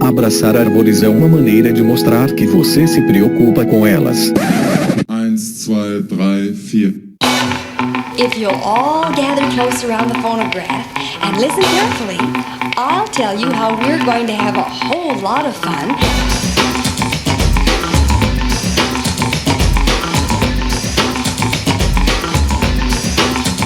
Abraçar árvores é uma maneira de mostrar que você se preocupa com elas. 1, 2, 3, 4. If you'll all gather close around the phonograph and listen carefully, I'll tell you how we're going to have a whole lot of fun.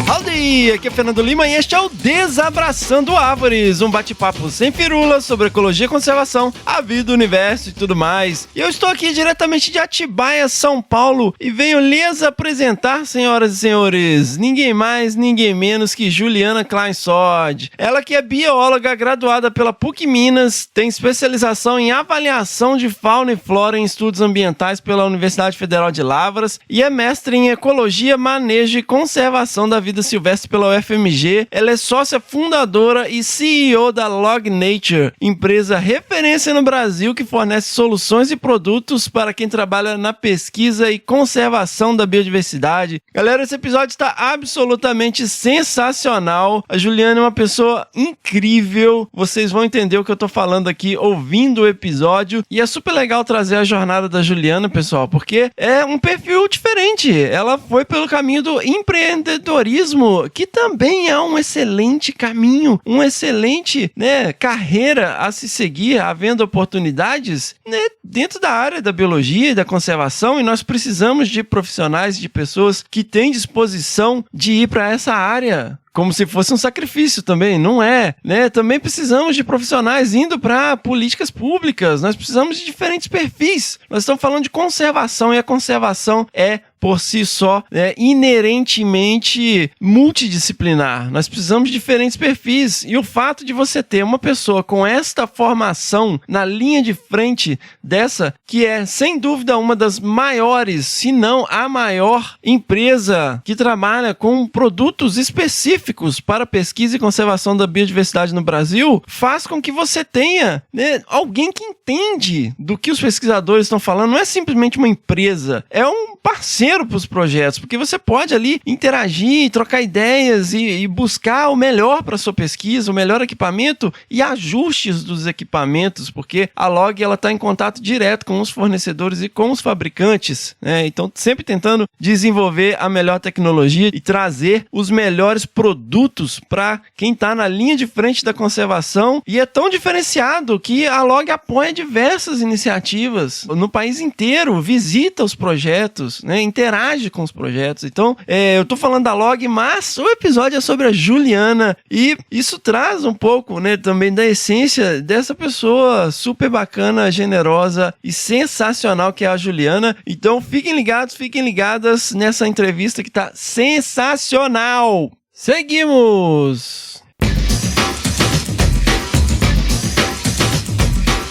Howdy! Aqui é Fernando Lima e este é o Desabraçando Árvores, um bate-papo sem firula sobre ecologia e conservação, a vida, o universo e tudo mais. E eu estou aqui diretamente de Atibaia, São Paulo, e venho lhes apresentar, senhoras e senhores, ninguém mais, ninguém menos que Juliana Kleinsod. Ela que é bióloga graduada pela PUC Minas, tem especialização em avaliação de fauna e flora em estudos ambientais pela Universidade Federal de Lavras e é mestre em ecologia, manejo e conservação da vida silvestre pela UFMG. Ela é sócia fundadora e CEO da Log Nature, empresa referência no Brasil que fornece soluções e produtos para quem trabalha na pesquisa e conservação da biodiversidade. Galera, esse episódio está absolutamente sensacional. A Juliana é uma pessoa incrível. Vocês vão entender o que eu tô falando aqui ouvindo o episódio. E é super legal trazer a jornada da Juliana, pessoal, porque é um perfil diferente. Ela foi pelo caminho do empreendedorismo, que também é um excelente caminho, uma excelente, carreira a se seguir, havendo oportunidades, dentro da área da biologia e da conservação, e nós precisamos de profissionais, de pessoas que têm disposição de ir para essa área. Como se fosse um sacrifício também, não é, Também precisamos de profissionais indo para políticas públicas, nós precisamos de diferentes perfis. Nós estamos falando de conservação e a conservação é, por si só, inerentemente multidisciplinar. Nós precisamos de diferentes perfis e o fato de você ter uma pessoa com esta formação na linha de frente dessa, que é, sem dúvida, uma das maiores, se não a maior empresa que trabalha com produtos específicos para pesquisa e conservação da biodiversidade no Brasil, faz com que você tenha alguém que entende do que os pesquisadores estão falando. Não é simplesmente uma empresa, é um parceiro para os projetos, porque você pode ali interagir, trocar ideias e buscar o melhor para a sua pesquisa, o melhor equipamento e ajustes dos equipamentos, porque a Log está em contato direto com os fornecedores e com os fabricantes, Então sempre tentando desenvolver a melhor tecnologia e trazer os melhores produtos para quem está na linha de frente da conservação, e é tão diferenciado que a Log apoia diversas iniciativas no país inteiro, visita os projetos, interage com os projetos. Então, eu tô falando da Log, mas o episódio é sobre a Juliana e isso traz um pouco, também da essência dessa pessoa super bacana, generosa e sensacional que é a Juliana. Então, fiquem ligados, fiquem ligadas nessa entrevista que tá sensacional. Seguimos!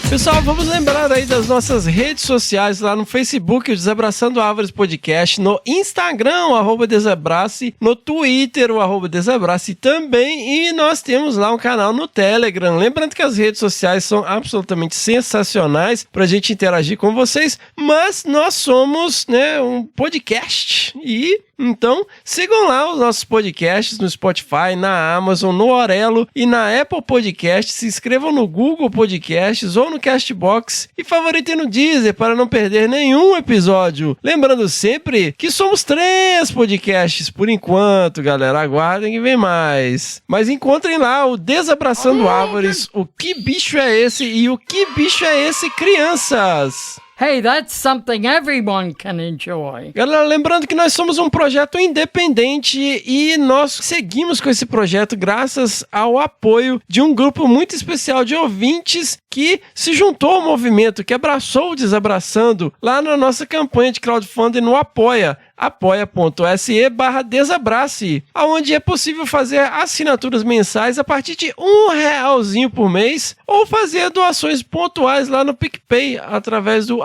Pessoal, vamos lembrar aí das nossas redes sociais lá no Facebook, o Desabraçando Árvores Podcast, no Instagram, o @Desabrace, no Twitter, o @Desabrace também, e nós temos lá um canal no Telegram. Lembrando que as redes sociais são absolutamente sensacionais pra gente interagir com vocês, mas nós somos, um podcast e... Então, sigam lá os nossos podcasts no Spotify, na Amazon, no Orelo e na Apple Podcasts. Se inscrevam no Google Podcasts ou no Castbox e favoritem no Deezer para não perder nenhum episódio. Lembrando sempre que somos 3 podcasts por enquanto, galera. Aguardem que vem mais. Mas encontrem lá o Desabraçando Árvores, o Que Bicho é Esse e o Que Bicho é Esse, crianças? Hey, that's something everyone can enjoy. Galera, lembrando que nós somos um projeto independente e nós seguimos com esse projeto graças ao apoio de um grupo muito especial de ouvintes que se juntou ao movimento, que abraçou o Desabraçando lá na nossa campanha de crowdfunding no Apoia. apoia.se/desabrace, onde é possível fazer assinaturas mensais a partir de R$1 por mês ou fazer doações pontuais lá no PicPay através do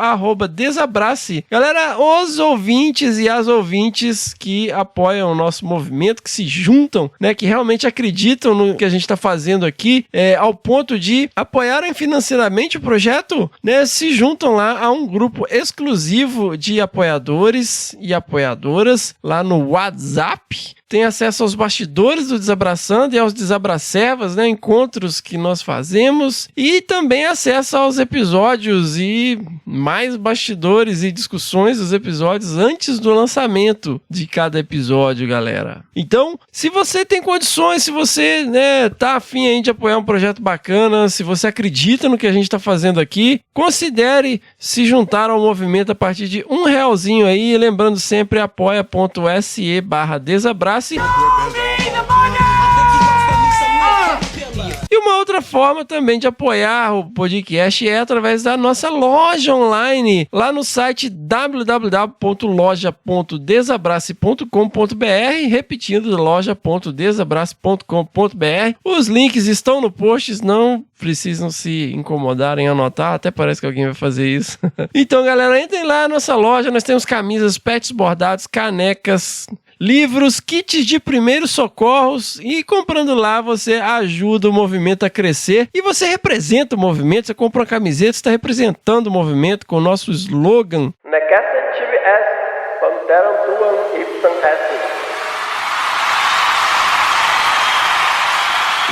@desabrace. Galera, os ouvintes e as ouvintes que apoiam o nosso movimento, que se juntam, que realmente acreditam no que a gente está fazendo aqui, ao ponto de apoiarem financeiramente o projeto, se juntam lá a um grupo exclusivo de apoiadores e apoiadoras lá no WhatsApp, tem acesso aos bastidores do Desabraçando e aos Desabracervas, né? Encontros que nós fazemos e também acesso aos episódios e mais bastidores e discussões dos episódios antes do lançamento de cada episódio, galera. Então, se você tem condições, se você, né, tá afim aí de apoiar um projeto bacana, se você acredita no que a gente tá fazendo aqui, considere se juntar ao movimento a partir de R$1 aí, lembrando sempre apoia.se/desabrace. E uma outra forma também de apoiar o podcast é através da nossa loja online, lá no site www.loja.desabrace.com.br, repetindo, loja.desabrace.com.br. Os links estão no post, não precisam se incomodar em anotar, até parece que alguém vai fazer isso. Então, galera, entrem lá na nossa loja, nós temos camisas, pets bordados, canecas, livros, kits de primeiros socorros, e comprando lá você ajuda o movimento a crescer e você representa o movimento. Você compra uma camiseta, você está representando o movimento com o nosso slogan.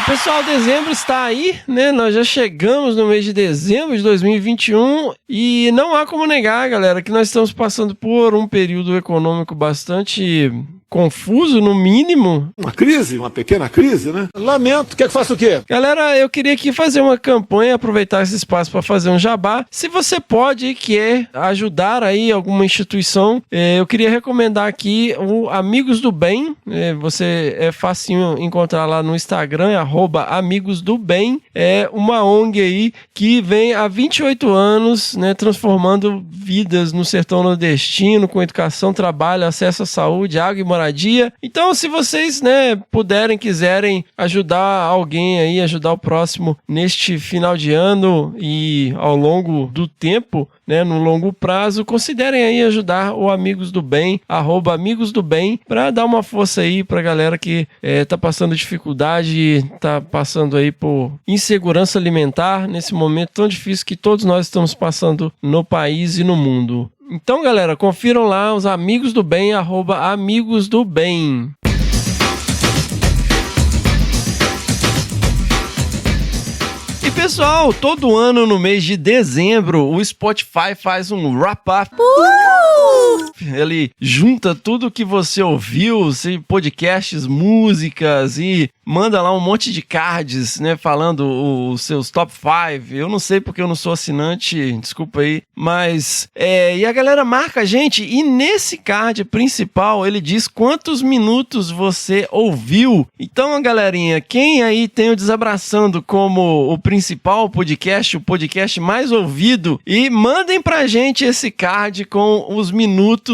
Pessoal, dezembro está aí, né? Nós já chegamos no mês de dezembro de 2021 e não há como negar, galera, que nós estamos passando por um período econômico bastante confuso, no mínimo. Uma crise, uma pequena crise, né? Lamento, quer que faça o quê? Galera, eu queria aqui fazer uma campanha, aproveitar esse espaço para fazer um jabá. Se você pode e quer ajudar aí alguma instituição, eu queria recomendar aqui o Amigos do Bem. Você é facinho encontrar lá no Instagram, @Amigos do Bem. É uma ONG aí que vem há 28 anos, né, transformando vidas no sertão nordestino, com educação, trabalho, acesso à saúde, água e moradia. Então, se vocês, né, puderem, quiserem ajudar alguém aí, ajudar o próximo neste final de ano e ao longo do tempo, né, no longo prazo, considerem aí ajudar o Amigos do Bem, @Amigos do Bem, para dar uma força aí pra galera que tá passando dificuldade, tá passando aí por insegurança alimentar nesse momento tão difícil que todos nós estamos passando no país e no mundo. Então, galera, confiram lá os Amigos do Bem, @Amigos do Bem. E pessoal, todo ano no mês de dezembro, o Spotify faz um wrap-up. Ele junta tudo que você ouviu, podcasts, músicas, e manda lá um monte de cards, né, falando os seus top 5. Eu não sei porque eu não sou assinante, desculpa aí, mas e a galera marca a gente, e nesse card principal ele diz quantos minutos você ouviu. Então, galerinha, quem aí tem o Desabraçando como o principal podcast, o podcast mais ouvido, e mandem pra gente esse card com os minutos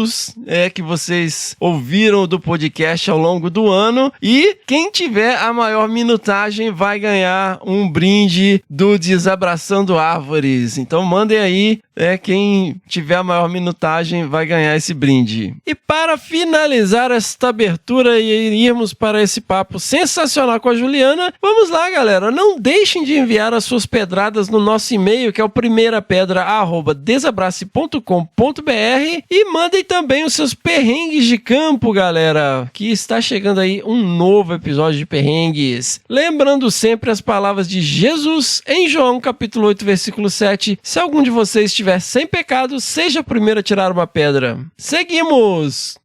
que vocês ouviram do podcast ao longo do ano, e quem tiver a maior minutagem vai ganhar um brinde do Desabraçando Árvores. Então mandem aí, quem tiver a maior minutagem vai ganhar esse brinde. E para finalizar esta abertura e irmos para esse papo sensacional com a Juliana, vamos lá, galera, não deixem de enviar as suas pedradas no nosso e-mail, que é o primeirapedra@desabrace.com.br, e mandem também os seus perrengues de campo, galera, que está chegando aí um novo episódio de perrengues. Lembrando sempre as palavras de Jesus em João capítulo 8, versículo 7. Se algum de vocês estiver sem pecado, seja o primeiro a tirar uma pedra. Seguimos!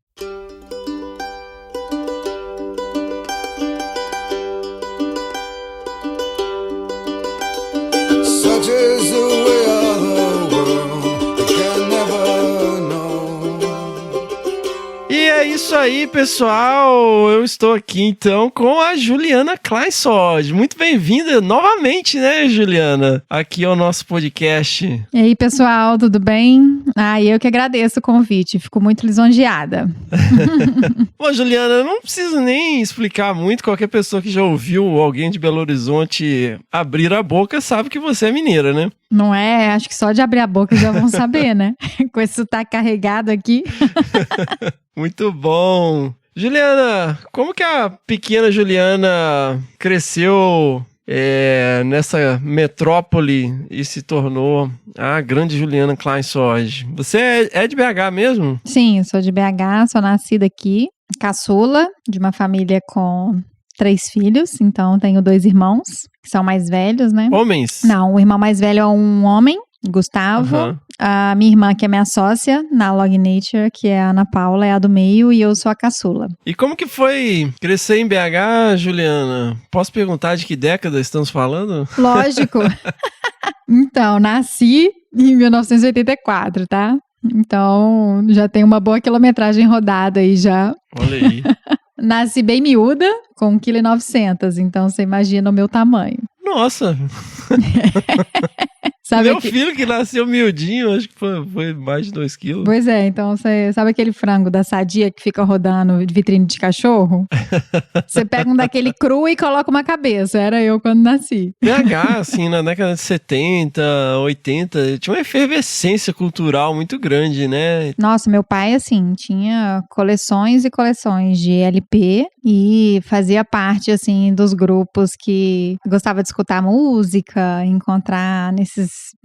Such is the way of the world, they can never know. E é isso aí, pessoal. Eu estou aqui, então, com a Juliana Kleissod. Muito bem-vinda novamente, né, Juliana? Aqui ao nosso podcast. E aí, pessoal, tudo bem? Eu que agradeço o convite. Fico muito lisonjeada. Bom, Juliana, eu não preciso nem explicar muito. Qualquer pessoa que já ouviu alguém de Belo Horizonte abrir a boca sabe que você é mineira, né? Não é? Acho que só de abrir a boca já vão saber, né? Com esse sotaque carregado aqui. Muito bom. Juliana, como que a pequena Juliana cresceu nessa metrópole e se tornou a grande Juliana Kleissod? Você é de BH mesmo? Sim, eu sou de BH, sou nascida aqui. caçula de uma família com 3 filhos, então tenho 2 irmãos, que são mais velhos, né? Homens? Não, o irmão mais velho é um homem, Gustavo. Aham. A minha irmã, que é minha sócia na Log Nature, que é a Ana Paula, é a do meio, e eu sou a caçula. E como que foi crescer em BH, Juliana? Posso perguntar de que década estamos falando? Lógico. Então, nasci em 1984, tá? Então, já tem uma boa quilometragem rodada aí já. Olha aí. Nasci bem miúda, com 1,9 kg, então você imagina o meu tamanho. Nossa, Sabe meu filho que nasceu miudinho, acho que foi mais de 2 quilos. Pois é, então você sabe aquele frango da Sadia que fica rodando de vitrine de cachorro? Você pega um daquele cru e coloca uma cabeça. Era eu quando nasci. BH, assim, na década de 70, 80, tinha uma efervescência cultural muito grande, né? Nossa, meu pai, assim, tinha coleções e coleções de LP e fazia parte, assim, dos grupos que gostava de escutar música, encontrar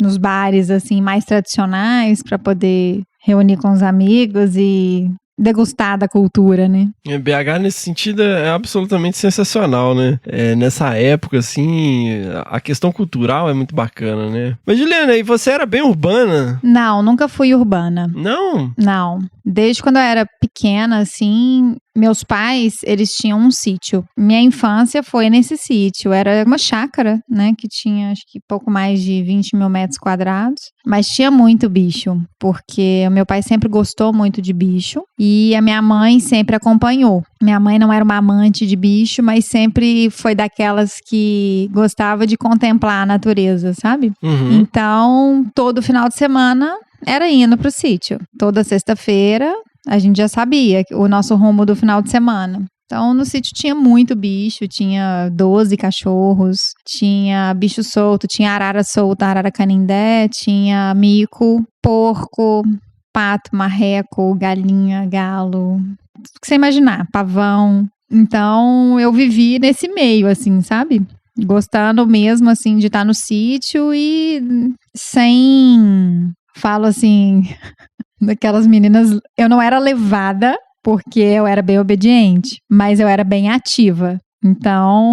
nos bares, assim, mais tradicionais para poder reunir com os amigos e degustar da cultura, né? BH, nesse sentido, é absolutamente sensacional, né? Nessa época, assim, a questão cultural é muito bacana, né? Mas, Juliana, e você era bem urbana? Não, nunca fui urbana. Não? Não. Desde quando eu era pequena, assim, meus pais, eles tinham um sítio. Minha infância foi nesse sítio. Era uma chácara, né, que tinha, acho que pouco mais de 20 mil metros quadrados. Mas tinha muito bicho, porque o meu pai sempre gostou muito de bicho e a minha mãe sempre acompanhou. Minha mãe não era uma amante de bicho, mas sempre foi daquelas que gostava de contemplar a natureza, sabe? Uhum. Então, todo final de semana era indo pro sítio. Toda sexta-feira, a gente já sabia o nosso rumo do final de semana. Então, no sítio tinha muito bicho, tinha 12 cachorros, tinha bicho solto, tinha arara solta, arara canindé, tinha mico, porco, pato, marreco, galinha, galo, tudo que você imaginar, pavão. Então, eu vivi nesse meio, assim, sabe? Gostando mesmo, assim, de estar no sítio e sem... Falo assim, daquelas meninas, eu não era levada porque eu era bem obediente, mas eu era bem ativa. Então,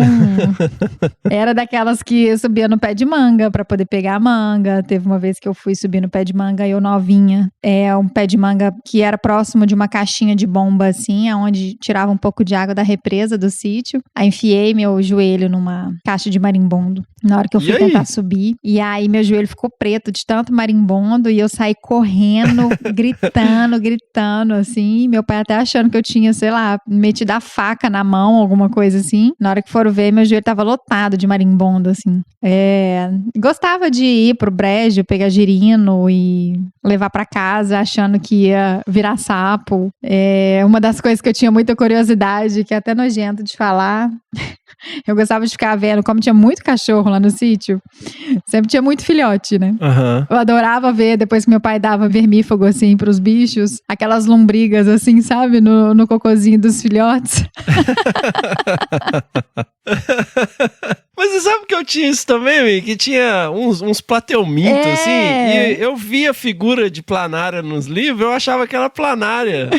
era daquelas que subia no pé de manga pra poder pegar a manga. Teve uma vez que eu fui subir no pé de manga, eu novinha. É um pé de manga que era próximo de uma caixinha de bomba, assim, onde tirava um pouco de água da represa do sítio. Aí enfiei meu joelho numa caixa de marimbondo na hora que eu fui tentar subir. E aí meu joelho ficou preto de tanto marimbondo e eu saí correndo, gritando, assim. Meu pai até achando que eu tinha, sei lá, metido a faca na mão, alguma coisa assim. Na hora que foram ver, meu joelho tava lotado de marimbondo, assim. Gostava de ir pro brejo, pegar girino e levar pra casa, achando que ia virar sapo. Uma das coisas que eu tinha muita curiosidade, que é até nojento de falar... Eu gostava de ficar vendo, como tinha muito cachorro lá no sítio, sempre tinha muito filhote, né? Uhum. Eu adorava ver, depois que meu pai dava vermífugo, assim, pros bichos, aquelas lombrigas, assim, sabe? No cocôzinho dos filhotes. Mas você sabe que eu tinha isso também, Mi? Que tinha uns plateumintos, assim, e eu via figura de planária nos livros, eu achava que era planária.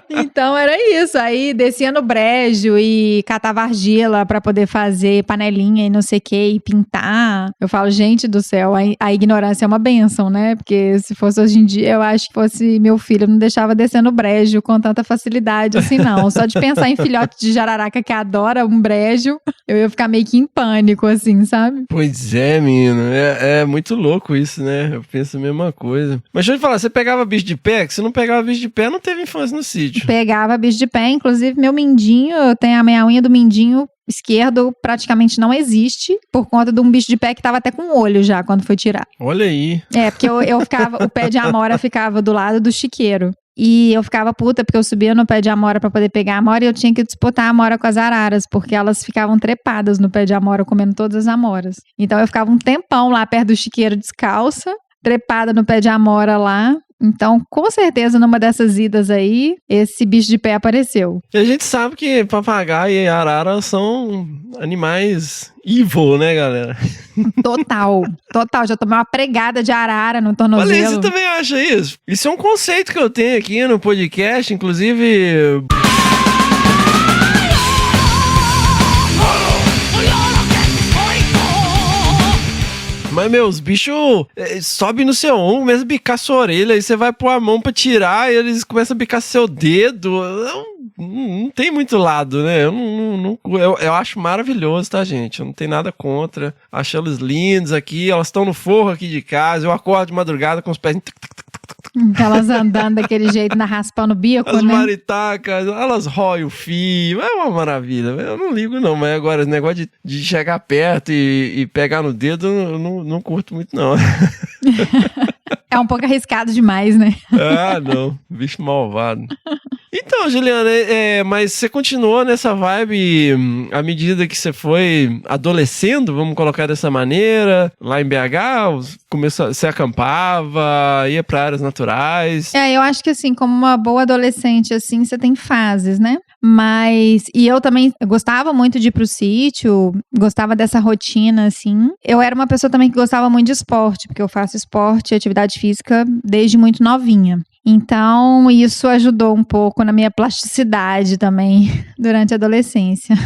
Então era isso, aí descia no brejo e catava argila pra poder fazer panelinha e não sei o que, e pintar. Eu falo, gente do céu, a ignorância é uma bênção, né? Porque se fosse hoje em dia, eu acho que fosse meu filho, eu não deixava descer no brejo com tanta facilidade assim, não. Só de pensar em filhote de jararaca que adora um brejo, eu ia ficar meio que em pânico, assim, sabe? Pois é, menino, é muito louco isso, né? Eu penso a mesma coisa. Mas deixa eu te falar, você pegava bicho de pé? Que se não pegava bicho de pé, não teve infância no sítio. Pegava bicho de pé, inclusive meu mindinho, eu tenho a minha unha do mindinho esquerdo praticamente não existe, por conta de um bicho de pé que tava até com o olho já, quando foi tirar. Olha aí. Porque eu ficava, o pé de amora ficava do lado do chiqueiro. E eu ficava puta, porque eu subia no pé de amora pra poder pegar a amora e eu tinha que disputar a amora com as araras, porque elas ficavam trepadas no pé de amora, comendo todas as amoras. Então eu ficava um tempão lá perto do chiqueiro descalça, trepada no pé de amora lá, Então, com certeza, numa dessas idas aí, esse bicho de pé apareceu. E a gente sabe que papagaio e arara são animais evil, né, galera? Total. Já tomei uma pregada de arara no Olha, tornozelo. você também acha isso? Isso é um conceito que eu tenho aqui no podcast, inclusive... Mas, os bichos sobem no seu ombro, começam a bicar sua orelha, aí você vai pôr a mão pra tirar e eles começam a bicar seu dedo. Não tem muito lado, né? Eu acho maravilhoso, tá, gente? Eu não tenho nada contra. Acho eles lindos aqui, elas estão no forro aqui de casa. Eu acordo de madrugada com os pés... Elas andando daquele jeito, raspando o bico, As né? maritacas, elas roem o fio, é uma maravilha. Eu não ligo não, mas agora esse negócio de chegar perto e pegar no dedo, eu não curto muito não. É um pouco arriscado demais, né? Ah, não, bicho malvado. Então, Juliana, mas você continuou nessa vibe à medida que você foi adolescendo, vamos colocar dessa maneira, lá em BH, você acampava, ia pra áreas naturais. Eu acho que assim, como uma boa adolescente, assim, você tem fases, né? E eu também gostava muito de ir pro sítio, gostava dessa rotina, assim. Eu era uma pessoa também que gostava muito de esporte, porque eu faço esporte e atividade física desde muito novinha. Então, isso ajudou um pouco na minha plasticidade também durante a adolescência.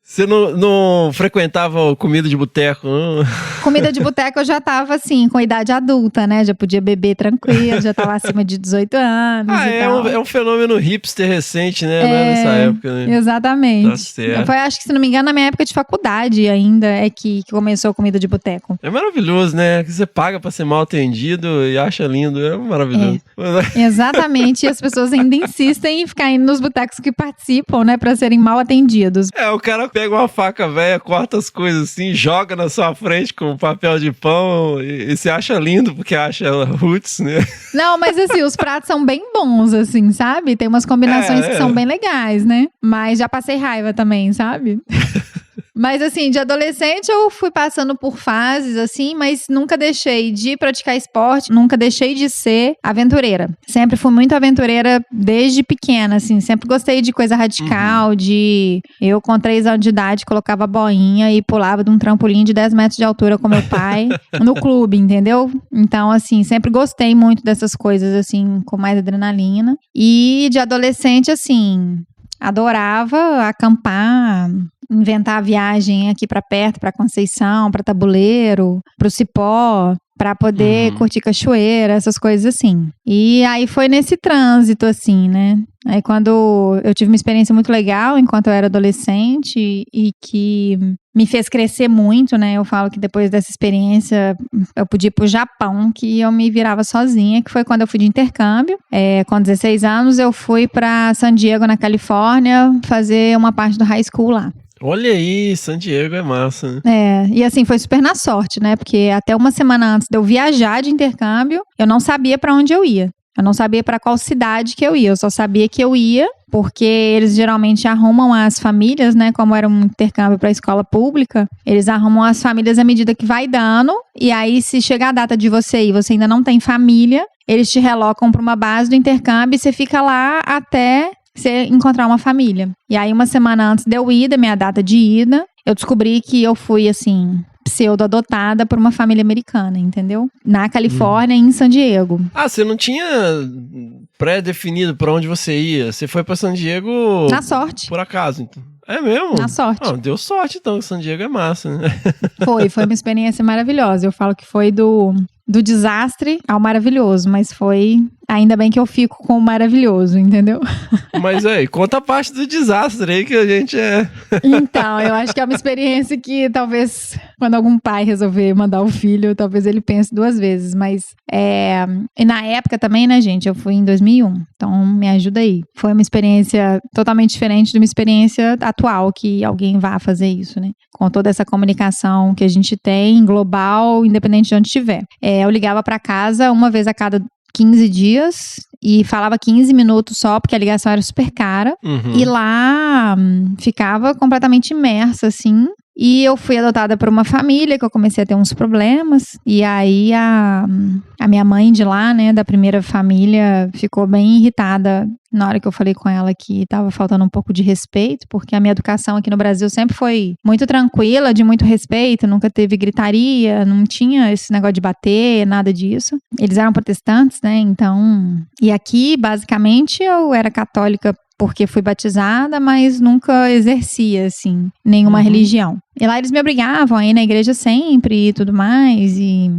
Você não frequentava comida de boteco, não? Comida de boteco eu já tava, assim, com idade adulta, né? Já podia beber tranquilo, já tava acima de 18 anos e tal. É um fenômeno hipster recente, né? Não é nessa época, né? Exatamente. Tá certo. Foi, acho que, se não me engano, na minha época de faculdade ainda é que começou a comida de boteco. É maravilhoso, né? Que você paga pra ser mal atendido e acha lindo. É maravilhoso. Exatamente. E as pessoas ainda insistem em ficar indo nos botecos que participam, né? Pra serem mal atendidos. O cara pega uma faca velha, corta as coisas assim, joga na sua frente com papel de pão e você acha lindo porque acha ela roots, né? Não, mas assim, os pratos são bem bons, assim, sabe? Tem umas combinações que são bem legais, né? Mas já passei raiva também, sabe? Mas assim, de adolescente eu fui passando por fases, assim, mas nunca deixei de praticar esporte, nunca deixei de ser aventureira. Sempre fui muito aventureira desde pequena, assim, sempre gostei de coisa radical, Eu com 3 anos de idade colocava boinha e pulava de um trampolim de 10 metros de altura com meu pai no clube, entendeu? Então, assim, sempre gostei muito dessas coisas, assim, com mais adrenalina. E de adolescente, assim, adorava acampar, inventar a viagem aqui pra perto, pra Conceição, pra Tabuleiro, pro Cipó, pra poder curtir cachoeira, essas coisas assim. E aí foi nesse trânsito, assim, né? Aí quando eu tive uma experiência muito legal enquanto eu era adolescente e que me fez crescer muito, né? Eu falo que depois dessa experiência eu pude ir pro Japão, que eu me virava sozinha, que foi quando eu fui de intercâmbio. Com 16 anos eu fui pra San Diego, na Califórnia, fazer uma parte do high school lá. Olha aí, San Diego é massa, né? E assim, foi super na sorte, né? Porque até uma semana antes de eu viajar de intercâmbio, eu não sabia pra onde eu ia. Eu não sabia pra qual cidade que eu ia. Eu só sabia que eu ia, porque eles geralmente arrumam as famílias, né? Como era um intercâmbio pra escola pública, eles arrumam as famílias à medida que vai dando. E aí, se chegar a data de você ir e você ainda não tem família, eles te relocam pra uma base do intercâmbio e você fica lá até você encontrar uma família. E aí, uma semana antes de eu ir, da minha data de ida, eu descobri que eu fui, assim, pseudo-adotada por uma família americana, entendeu? Na Califórnia, em San Diego. Você não tinha pré-definido pra onde você ia? Você foi pra San Diego... Na sorte. Por acaso, então. É mesmo? Na sorte. Deu sorte, então. San Diego é massa, né? Foi uma experiência maravilhosa. Eu falo que foi do desastre ao maravilhoso, mas foi... Ainda bem que eu fico com o maravilhoso, entendeu? Mas aí, conta a parte do desastre aí que a gente Então, eu acho que é uma experiência que talvez, quando algum pai resolver mandar o filho, talvez ele pense 2 vezes. Mas, e na época também, né, gente, eu fui em 2001. Então, me ajuda aí. Foi uma experiência totalmente diferente de uma experiência atual, que alguém vá fazer isso, né? Com toda essa comunicação que a gente tem, global, independente de onde estiver. Eu ligava pra casa uma vez a cada 15 dias, e falava 15 minutos só, porque a ligação era super cara. E lá ficava completamente imersa, assim. E eu fui adotada por uma família que eu comecei a ter uns problemas. E aí a minha mãe de lá, né, da primeira família, ficou bem irritada na hora que eu falei com ela que tava faltando um pouco de respeito, porque a minha educação aqui no Brasil sempre foi muito tranquila, de muito respeito, nunca teve gritaria, não tinha esse negócio de bater, nada disso. Eles eram protestantes, né, então... E aqui, basicamente, eu era católica porque fui batizada, mas nunca exercia, assim, nenhuma religião. E lá eles me obrigavam a ir na igreja sempre e tudo mais, e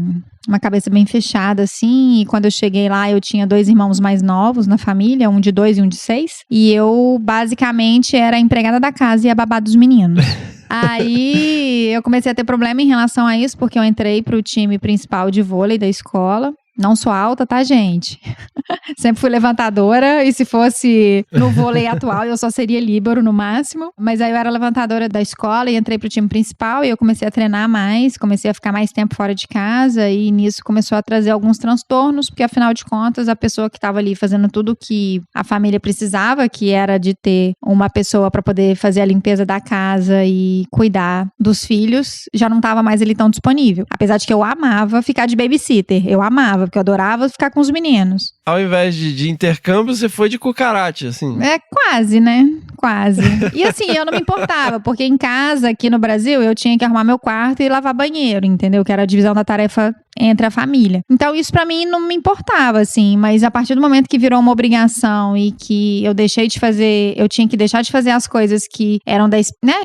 uma cabeça bem fechada, assim. E quando eu cheguei lá, eu tinha 2 irmãos mais novos na família, um de 2 e um de 6. E eu, basicamente, era a empregada da casa e a babá dos meninos. Aí eu comecei a ter problema em relação a isso, porque eu entrei pro time principal de vôlei da escola. Não sou alta, tá, gente? Sempre fui levantadora, e se fosse no vôlei atual, eu só seria líbero no máximo. Mas aí eu era levantadora da escola e entrei pro time principal, e eu comecei a treinar mais, comecei a ficar mais tempo fora de casa, e nisso começou a trazer alguns transtornos, porque afinal de contas, a pessoa que estava ali fazendo tudo que a família precisava, que era de ter uma pessoa para poder fazer a limpeza da casa e cuidar dos filhos, já não estava mais ali tão disponível. Apesar de que eu amava ficar de babysitter, eu amava, porque eu adorava ficar com os meninos. Ao invés de intercâmbio, você foi de cucarate, assim. É, quase, né? Quase. E assim, eu não me importava, porque em casa, aqui no Brasil, eu tinha que arrumar meu quarto e lavar banheiro, entendeu? Que era a divisão da tarefa entre a família. Então, isso pra mim não me importava, assim, mas a partir do momento que virou uma obrigação e que eu tinha que deixar de fazer as coisas que eram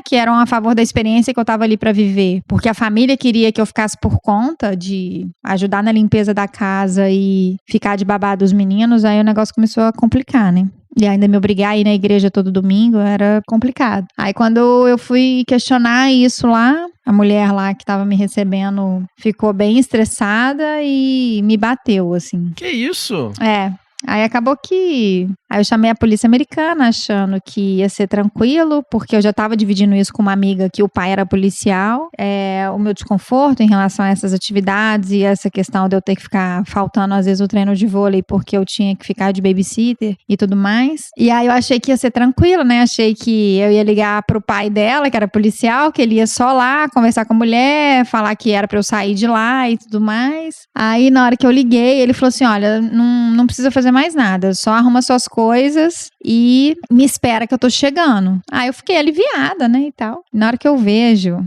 que eram a favor da experiência que eu tava ali pra viver, porque a família queria que eu ficasse por conta de ajudar na limpeza da casa e ficar de babá dos meninos, aí o negócio começou a complicar, né? E ainda me obrigar a ir na igreja todo domingo era complicado. Aí quando eu fui questionar isso lá, a mulher lá que tava me recebendo ficou bem estressada e me bateu, assim. Que isso? É. Aí acabou que... Aí eu chamei a polícia americana achando que ia ser tranquilo, porque eu já tava dividindo isso com uma amiga que o pai era policial. O meu desconforto em relação a essas atividades e essa questão de eu ter que ficar faltando às vezes o treino de vôlei porque eu tinha que ficar de babysitter e tudo mais. E aí eu achei que ia ser tranquilo, né? Achei que eu ia ligar pro pai dela, que era policial, que ele ia só lá conversar com a mulher, falar que era pra eu sair de lá e tudo mais. Aí na hora que eu liguei, ele falou assim, olha, não precisa fazer mais nada, só arruma suas coisas e me espera que eu tô chegando. Aí eu fiquei aliviada, né, e tal. Na hora que eu vejo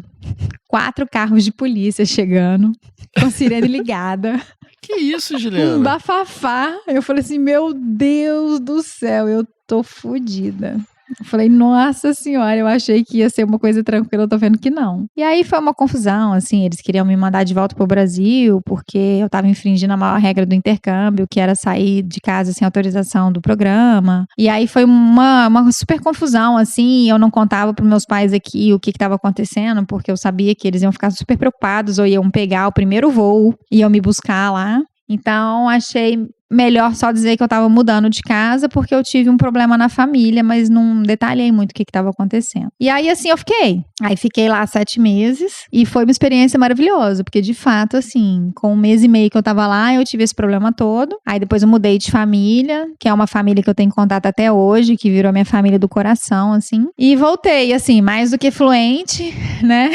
4 carros de polícia chegando, com sirene ligada. Que isso, Juliana? Um bafafá. Eu falei assim, meu Deus do céu, eu tô fodida. Eu falei, nossa senhora, eu achei que ia ser uma coisa tranquila, eu tô vendo que não. E aí foi uma confusão, assim, eles queriam me mandar de volta pro Brasil, porque eu tava infringindo a maior regra do intercâmbio, que era sair de casa sem autorização do programa. E aí foi uma super confusão, assim, eu não contava pros meus pais aqui o que tava acontecendo, porque eu sabia que eles iam ficar super preocupados, ou iam pegar o primeiro voo, iam me buscar lá. Então, achei melhor só dizer que eu tava mudando de casa porque eu tive um problema na família, mas não detalhei muito o que tava acontecendo. E aí, assim, eu fiquei. Aí, fiquei lá 7 meses e foi uma experiência maravilhosa, porque, de fato, assim, com 1 mês e meio que eu tava lá, eu tive esse problema todo. Aí, depois eu mudei de família, que é uma família que eu tenho contato até hoje, que virou minha família do coração, assim. E voltei, assim, mais do que fluente, né?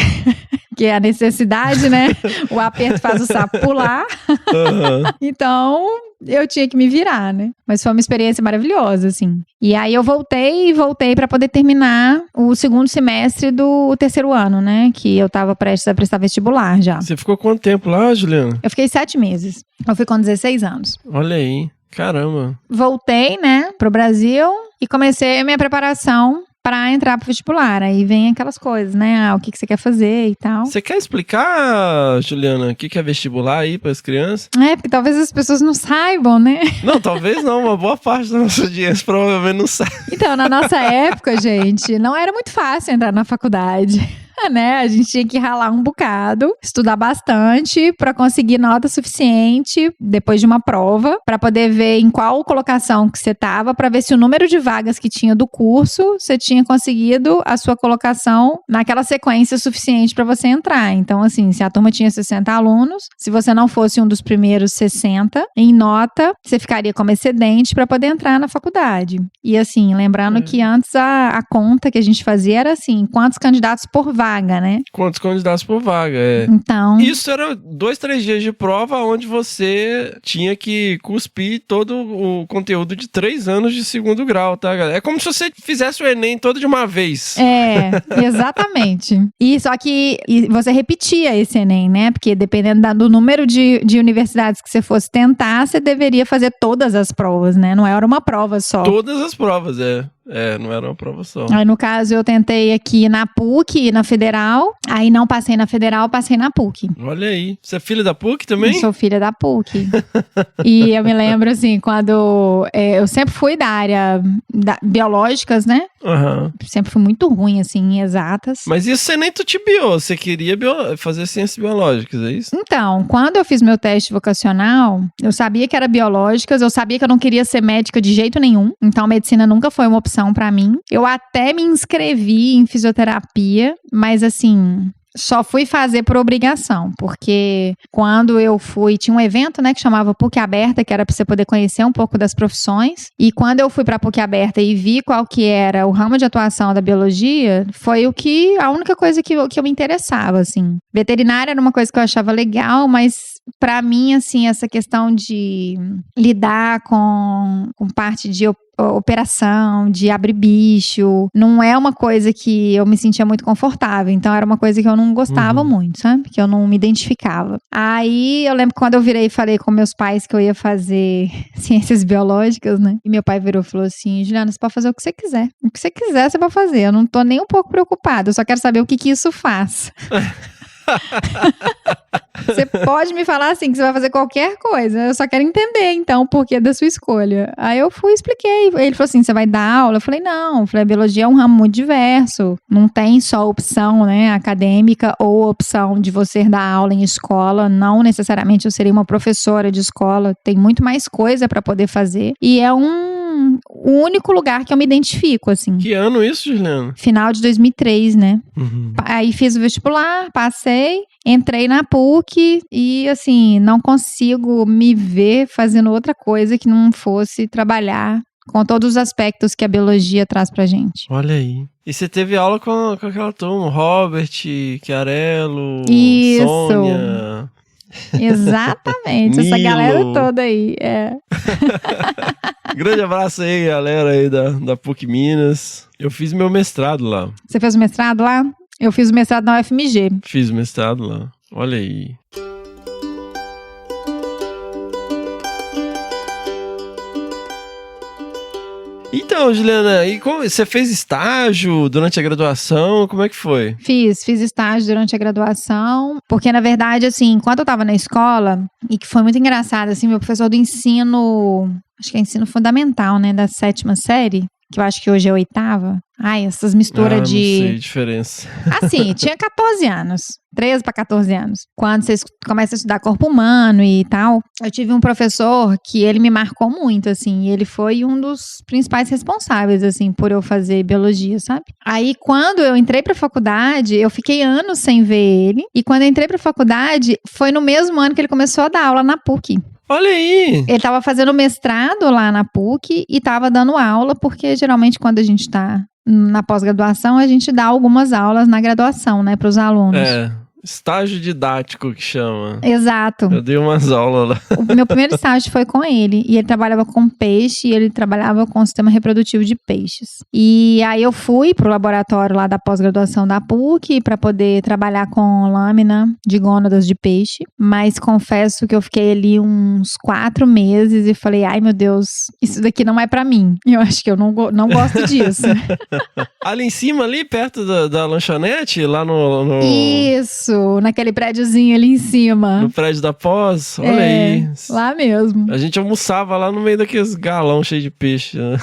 Que é a necessidade, né? O aperto faz o sapo pular. Então, eu tinha que me virar, né? Mas foi uma experiência maravilhosa, assim. E aí eu voltei para poder terminar o 2º semestre do 3º ano, né? Que eu tava prestes a prestar vestibular já. Você ficou quanto tempo lá, Juliana? Eu fiquei 7 meses. Eu fui com 16 anos. Olha aí. Caramba. Voltei, né, pro Brasil e comecei a minha preparação pra entrar pro vestibular. Aí vem aquelas coisas, né? O que você quer fazer e tal. Você quer explicar, Juliana, o que é vestibular aí pras crianças? Porque talvez as pessoas não saibam, né? Não, talvez não. Uma boa parte da nossa audiência provavelmente não sabe. Então, na nossa época, gente, não era muito fácil entrar na faculdade. né? A gente tinha que ralar um bocado, estudar bastante pra conseguir nota suficiente depois de uma prova, pra poder ver em qual colocação que você tava, pra ver se o número de vagas que tinha do curso, você tinha conseguido a sua colocação naquela sequência suficiente pra você entrar. Então, assim, se a turma tinha 60 alunos, se você não fosse um dos primeiros 60, em nota, você ficaria como excedente pra poder entrar na faculdade. E assim, lembrando que antes a conta que a gente fazia era assim, quantos candidatos por vaga, né? Quantos candidatos por vaga, Então... Isso era 2-3 dias de prova onde você tinha que cuspir todo o conteúdo de 3 anos de segundo grau, tá, galera? É como se você fizesse o Enem todo de uma vez. Exatamente. E só que você repetia esse Enem, né? Porque dependendo do número de universidades que você fosse tentar, você deveria fazer todas as provas, né? Não era uma prova só. Todas as provas, não era uma prova só. Aí, no caso, eu tentei aqui na PUC, na Federal. Aí, não passei na Federal, passei na PUC. Olha aí. Você é filha da PUC também? Eu sou filha da PUC. E eu me lembro, assim, quando... eu sempre fui da área biológicas, né? Uhum. Sempre fui muito ruim, assim, em exatas. Mas isso você nem tutibiou. Você queria fazer ciências biológicas, é isso? Então, quando eu fiz meu teste vocacional, eu sabia que era biológicas, eu sabia que eu não queria ser médica de jeito nenhum. Então, medicina nunca foi uma opção pra mim. Eu até me inscrevi em fisioterapia, mas assim... Só fui fazer por obrigação, porque quando eu fui, tinha um evento, né, que chamava PUC Aberta, que era para você poder conhecer um pouco das profissões, e quando eu fui para a PUC Aberta e vi qual que era o ramo de atuação da biologia, foi a única coisa que eu me interessava, assim. Veterinária era uma coisa que eu achava legal, mas para mim, assim, essa questão de lidar com parte de operação, de abrir bicho, não é uma coisa que eu me sentia muito confortável, então era uma coisa que eu não gostava muito, sabe? Que eu não me identificava. Aí eu lembro que quando eu virei e falei com meus pais que eu ia fazer ciências biológicas, né? E meu pai virou e falou assim: Juliana, você pode fazer o que você quiser. O que você quiser, você pode fazer. Eu não tô nem um pouco preocupada, eu só quero saber o que isso faz. Você pode me falar assim que você vai fazer qualquer coisa, eu só quero entender então o porquê da sua escolha. Aí eu fui e expliquei, ele falou assim: você vai dar aula? Eu falei: não, a biologia é um ramo muito diverso, não tem só opção, né, acadêmica ou opção de você dar aula em escola, não necessariamente eu seria uma professora de escola, tem muito mais coisa pra poder fazer, e é o único lugar que eu me identifico, assim. Que ano isso, Juliana? Final de 2003, né? Aí fiz o vestibular, passei, entrei na PUC e, assim, não consigo me ver fazendo outra coisa que não fosse trabalhar com todos os aspectos que a biologia traz pra gente. Olha aí. E você teve aula com aquela turma, Robert, Chiarello, Isso. Sônia... Exatamente, essa galera toda aí, Grande abraço aí, galera aí da PUC Minas. Eu fiz meu mestrado lá. Você fez o mestrado lá? Eu fiz o mestrado na UFMG. Fiz o mestrado lá. Olha aí. Então, Juliana, e você fez estágio durante a graduação? Como é que foi? Fiz estágio durante a graduação, porque na verdade, assim, enquanto eu tava na escola, e que foi muito engraçado, assim, meu professor do ensino, acho que é ensino fundamental, né, da 7ª série, que eu acho que hoje é 8ª. Ai, essas misturas Não sei a diferença. Assim, tinha 14 anos. 13 para 14 anos. Quando você começa a estudar corpo humano e tal, eu tive um professor que ele me marcou muito, assim. Ele foi um dos principais responsáveis, assim, por eu fazer biologia, sabe? Aí, quando eu entrei pra faculdade, eu fiquei anos sem ver ele. E quando eu entrei pra faculdade, foi no mesmo ano que ele começou a dar aula na PUC. Olha aí! Ele tava fazendo mestrado lá na PUC e tava dando aula, porque geralmente quando a gente tá na pós-graduação, a gente dá algumas aulas na graduação, né, pros alunos. Estágio didático que chama. Exato. Eu dei umas aulas lá. O meu primeiro estágio foi com ele. E ele trabalhava com peixe e ele trabalhava com o sistema reprodutivo de peixes. E aí eu fui pro laboratório lá da pós-graduação da PUC para poder trabalhar com lâmina de gônadas de peixe. Mas confesso que eu fiquei ali uns 4 meses e falei: ai meu Deus, isso daqui não é pra mim. Eu acho que eu não gosto disso. Ali em cima, ali perto da lanchonete, lá no... Isso. Isso, naquele prédiozinho ali em cima. No prédio da pós? Olha É, aí. lá mesmo. A gente almoçava lá no meio daqueles galão cheio de peixe, né?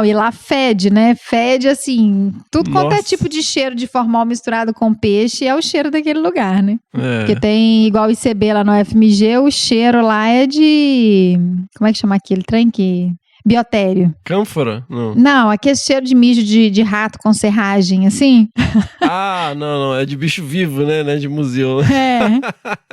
E lá fede, né? Fede, assim, tudo quanto é Nossa. tipo de cheiro de formal misturado com peixe é o cheiro daquele lugar, né? É. Porque tem, igual o ICB lá no FMG, o cheiro lá é de... Como é que chama aquele trem que... Biotério. Cânfora? Não. Não, aquele cheiro de mijo de rato com serragem, assim. Ah, não. É de bicho vivo, né? Não é de museu. É.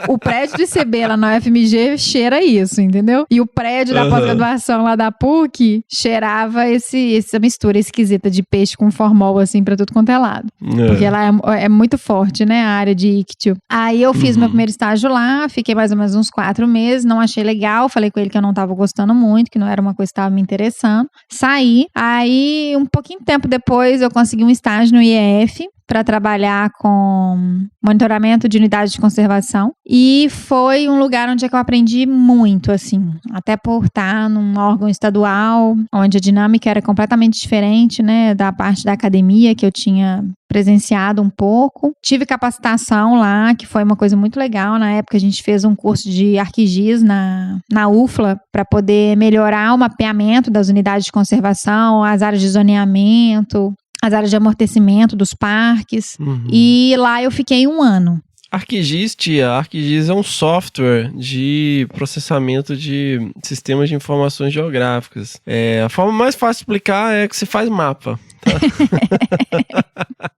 O prédio do ICB lá no FMG cheira isso, entendeu? E o prédio da pós-graduação lá da PUC cheirava essa mistura esquisita de peixe com formol, assim, pra tudo quanto é lado. Porque lá é muito forte, né? A área de ictio. Aí eu fiz meu primeiro estágio lá, fiquei mais ou menos uns 4 meses, não achei legal, falei com ele que eu não tava gostando muito, que não era uma coisa que tava me interessando. Saí. Aí, um pouquinho de tempo depois, eu consegui um estágio no IEF para trabalhar com monitoramento de unidades de conservação. E foi um lugar onde é que eu aprendi muito, assim. Até por estar num órgão estadual, onde a dinâmica era completamente diferente, né? Da parte da academia que eu tinha presenciado um pouco. Tive capacitação lá, que foi uma coisa muito legal. Na época, a gente fez um curso de ArcGIS na UFLA para poder melhorar o mapeamento das unidades de conservação, as áreas de zoneamento, as áreas de amortecimento dos parques. E lá eu fiquei 1 ano. ArcGIS, tia. ArcGIS é um software de processamento de sistemas de informações geográficas. A forma mais fácil de explicar é que você faz mapa. Tá?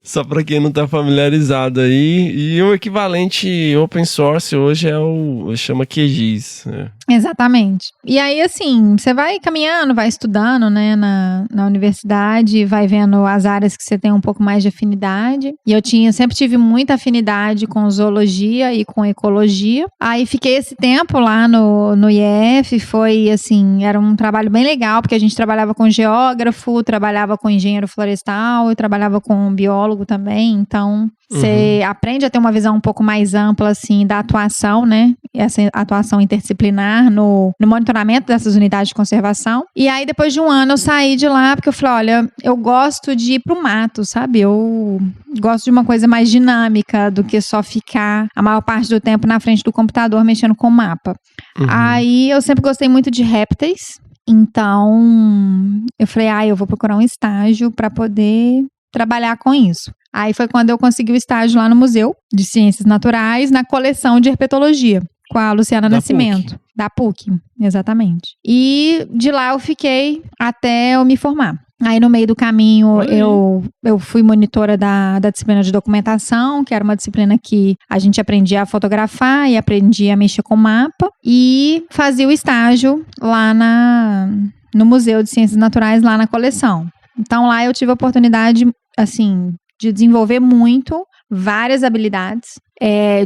Só para quem não tá familiarizado aí. E o equivalente open source hoje chama QGIS. Exatamente. E aí, assim, você vai caminhando, vai estudando, né, na universidade, vai vendo as áreas que você tem um pouco mais de afinidade. E eu sempre tive muita afinidade com zoologia e com ecologia. Aí fiquei esse tempo lá no IEF, foi assim, era um trabalho bem legal, porque a gente trabalhava com geógrafo, trabalhava com engenheiro florestal, eu trabalhava com biólogo também, então você aprende a ter uma visão um pouco mais ampla, assim, da atuação, né? Essa atuação interdisciplinar no monitoramento dessas unidades de conservação. E aí, depois de 1 ano, eu saí de lá, porque eu falei, olha, eu gosto de ir pro mato, sabe? Eu gosto de uma coisa mais dinâmica do que só ficar a maior parte do tempo na frente do computador mexendo com o mapa. Aí, eu sempre gostei muito de répteis. Então, eu falei, eu vou procurar um estágio para poder trabalhar com isso. Aí foi quando eu consegui o estágio lá no Museu de Ciências Naturais, na coleção de herpetologia, com a Luciana Nascimento, da PUC, exatamente. E de lá eu fiquei até eu me formar. Aí no meio do caminho eu fui monitora da disciplina de documentação, que era uma disciplina que a gente aprendia a fotografar e aprendia a mexer com mapa. E fazia o estágio lá no Museu de Ciências Naturais, lá na coleção. Então lá eu tive a oportunidade, assim, de desenvolver várias habilidades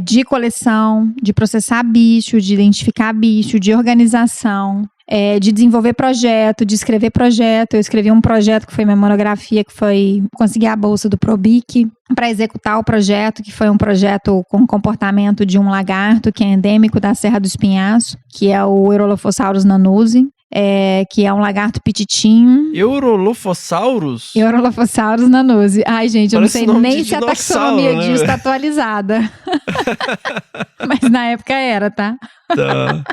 de coleção, de processar bicho, de identificar bicho, de organização, de desenvolver projeto, de escrever projeto. Eu escrevi um projeto que foi minha monografia, que foi conseguir a bolsa do Probic para executar o projeto, que foi um projeto com o comportamento de um lagarto que é endêmico da Serra do Espinhaço, que é o Eurolophosaurus nanusi. Que é um lagarto pititinho. Eurolophosaurus? Eurolophosaurus nanusi. Ai, gente, eu Parece não sei nem se a taxonomia né, disso está atualizada. Mas na época era, tá? Tá.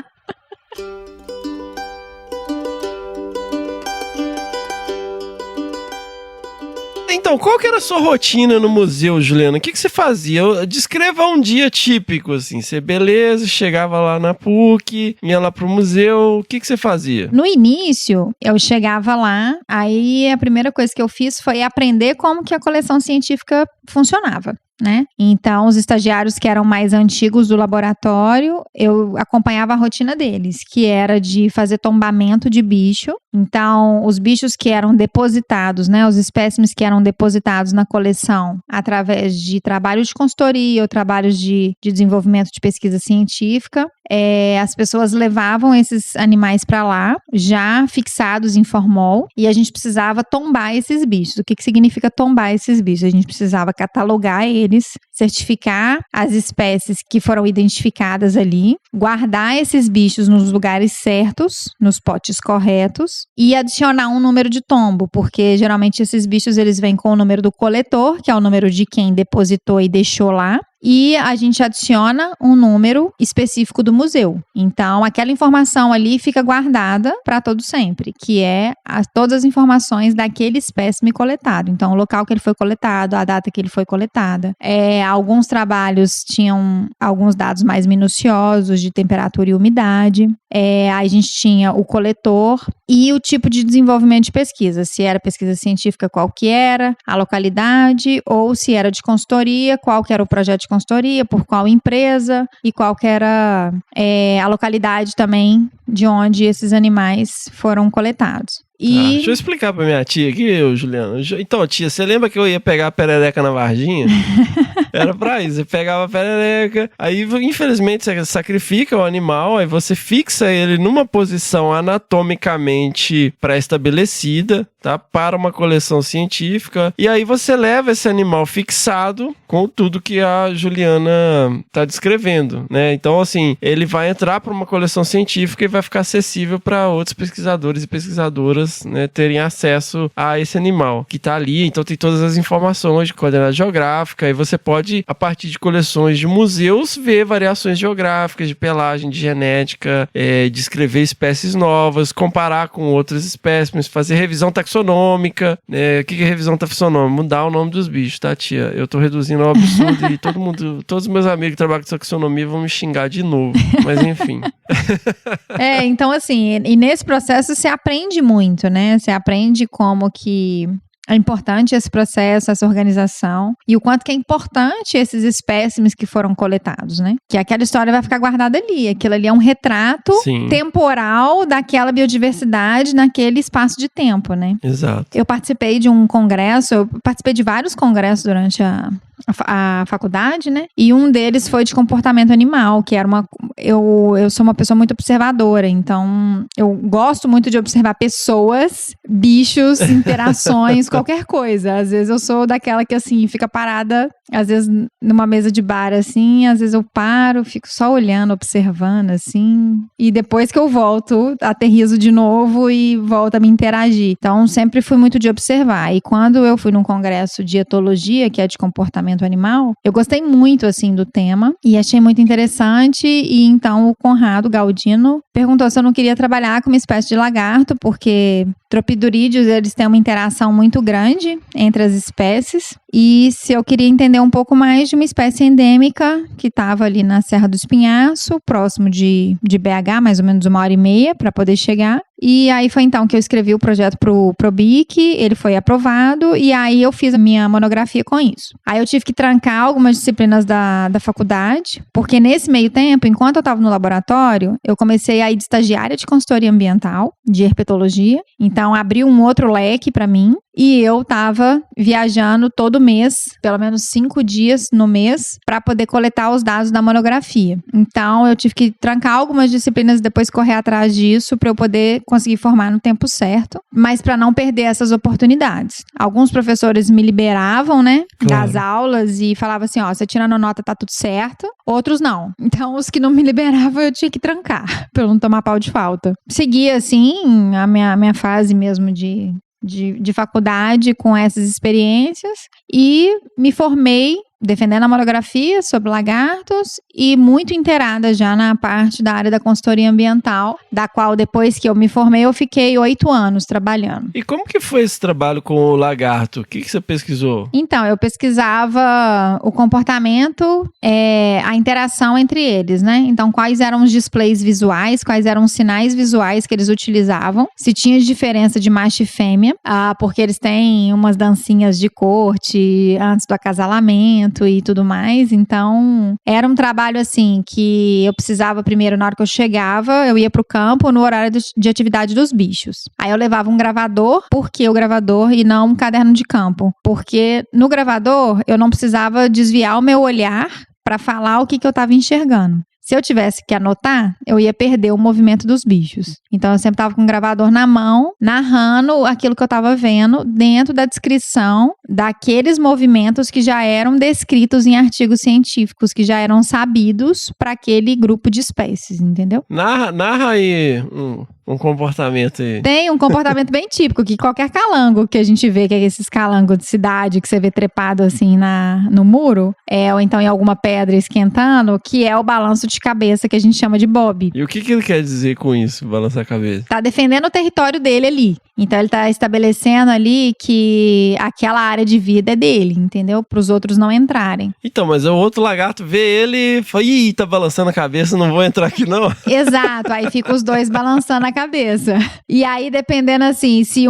Então, qual que era a sua rotina no museu, Juliana? O que você fazia? Descreva um dia típico, assim. Você, beleza, chegava lá na PUC, ia lá pro museu. O que você fazia? No início, eu chegava lá, aí a primeira coisa que eu fiz foi aprender como que a coleção científica funcionava, né? Então, os estagiários que eram mais antigos do laboratório, eu acompanhava a rotina deles, que era de fazer tombamento de bicho. Então, os bichos que eram depositados, né? Os espécimes que eram depositados na coleção através de trabalhos de consultoria ou trabalhos de desenvolvimento de pesquisa científica, as pessoas levavam esses animais para lá, já fixados em formol, e a gente precisava tombar esses bichos. O que significa tombar esses bichos? A gente precisava catalogar eles, certificar as espécies que foram identificadas ali, guardar esses bichos nos lugares certos, nos potes corretos, e adicionar um número de tombo, porque geralmente esses bichos eles vêm com o número do coletor, que é o número de quem depositou e deixou lá, e a gente adiciona um número específico do museu. Então, aquela informação ali fica guardada para todo sempre, que é todas as informações daquele espécime coletado. Então, o local que ele foi coletado, a data que ele foi coletada. Alguns trabalhos tinham alguns dados mais minuciosos de temperatura e umidade. A gente tinha o coletor e o tipo de desenvolvimento de pesquisa. Se era pesquisa científica, qual que era, a localidade, ou se era de consultoria, qual que era o projeto de consultoria, por qual empresa e qual que era a localidade também de onde esses animais foram coletados. Deixa eu explicar pra minha tia aqui, Juliana. Então, tia, você lembra que eu ia pegar a perereca na Varginha? Era pra isso, você pegava a perereca, aí infelizmente você sacrifica o animal, aí você fixa ele numa posição anatomicamente pré-estabelecida, tá? Para uma coleção científica, e aí você leva esse animal fixado com tudo que a Juliana tá descrevendo, né? Então, assim, ele vai entrar para uma coleção científica e vai ficar acessível para outros pesquisadores e pesquisadoras, né, terem acesso a esse animal que tá ali. Então tem todas as informações de coordenada geográfica, e você pode, a partir de coleções de museus, ver variações geográficas de pelagem, de genética, descrever espécies novas, comparar com outras espécimes, fazer revisão taxonômica. O que é revisão taxonômica? Mudar o nome dos bichos, tá, tia? Eu tô reduzindo ao absurdo e todos os meus amigos que trabalham com taxonomia vão me xingar de novo, mas enfim. Então assim, e nesse processo você aprende muito, né? Você aprende como que é importante esse processo, essa organização, e o quanto que é importante esses espécimes que foram coletados, né? Que aquela história vai ficar guardada ali. Aquilo ali é um retrato temporal daquela biodiversidade naquele espaço de tempo, né? Exato. Eu participei de um congresso, eu participei de vários congressos durante a faculdade, né? E um deles foi de comportamento animal, que era eu sou uma pessoa muito observadora, então eu gosto muito de observar pessoas, bichos, interações, qualquer coisa. Às vezes eu sou daquela que, assim, fica parada, às vezes numa mesa de bar, assim, às vezes eu paro, fico só olhando, observando, assim, e depois que eu volto, aterrizo de novo e volto a me interagir. Então, sempre fui muito de observar. E quando eu fui num congresso de etologia, que é de comportamento animal, eu gostei muito, assim, do tema e achei muito interessante. E então o Conrado Galdino perguntou se eu não queria trabalhar com uma espécie de lagarto, porque tropidurídeos, eles têm uma interação muito grande entre as espécies, e se eu queria entender um pouco mais de uma espécie endêmica que estava ali na Serra do Espinhaço, próximo de BH, mais ou menos 1h30 para poder chegar. E aí foi então que eu escrevi o projeto pro ProBIC, ele foi aprovado, e aí eu fiz a minha monografia com isso. Aí eu tive que trancar algumas disciplinas da faculdade, porque nesse meio tempo, enquanto eu estava no laboratório, eu comecei a ir de estagiária de consultoria ambiental, de herpetologia, então abriu um outro leque para mim, e eu estava viajando todo mês, pelo menos 5 dias no mês, para poder coletar os dados da monografia. Então eu tive que trancar algumas disciplinas e depois correr atrás disso para eu poder conseguir formar no tempo certo, mas para não perder essas oportunidades. Alguns professores me liberavam, né, das aulas e falavam assim, ó, você tirando nota tá tudo certo, outros não. Então os que não me liberavam eu tinha que trancar, para eu não tomar pau de falta. Segui assim a minha fase mesmo de faculdade com essas experiências e me formei defendendo a monografia sobre lagartos e muito inteirada já na parte da área da consultoria ambiental, da qual depois que eu me formei eu fiquei 8 anos trabalhando. E como que foi esse trabalho com o lagarto? O que você pesquisou? Então, eu pesquisava o comportamento, a interação entre eles, né? Então, quais eram os displays visuais, quais eram os sinais visuais que eles utilizavam, se tinha diferença de macho e fêmea, porque eles têm umas dancinhas de corte antes do acasalamento e tudo mais, então era um trabalho assim que eu precisava primeiro, na hora que eu chegava, eu ia pro campo no horário de atividade dos bichos. Aí eu levava um gravador, por que o gravador e não um caderno de campo? Porque no gravador eu não precisava desviar o meu olhar para falar o que eu estava enxergando. Se eu tivesse que anotar, eu ia perder o movimento dos bichos. Então, eu sempre estava com o gravador na mão, narrando aquilo que eu estava vendo dentro da descrição daqueles movimentos que já eram descritos em artigos científicos, que já eram sabidos para aquele grupo de espécies, entendeu? Narra aí um comportamento aí. Tem um comportamento bem típico, que qualquer calango que a gente vê, que é esses calangos de cidade que você vê trepado assim no muro, ou então em alguma pedra esquentando, que é o balanço de cabeça que a gente chama de bob. E o que ele quer dizer com isso, balançar a cabeça? Tá defendendo o território dele ali. Então ele tá estabelecendo ali que aquela área de vida é dele, entendeu? Para os outros não entrarem. Então, mas o outro lagarto vê ele e fala, ih, tá balançando a cabeça, não vou entrar aqui não. Exato, aí fica os dois balançando a cabeça. E aí, dependendo assim, se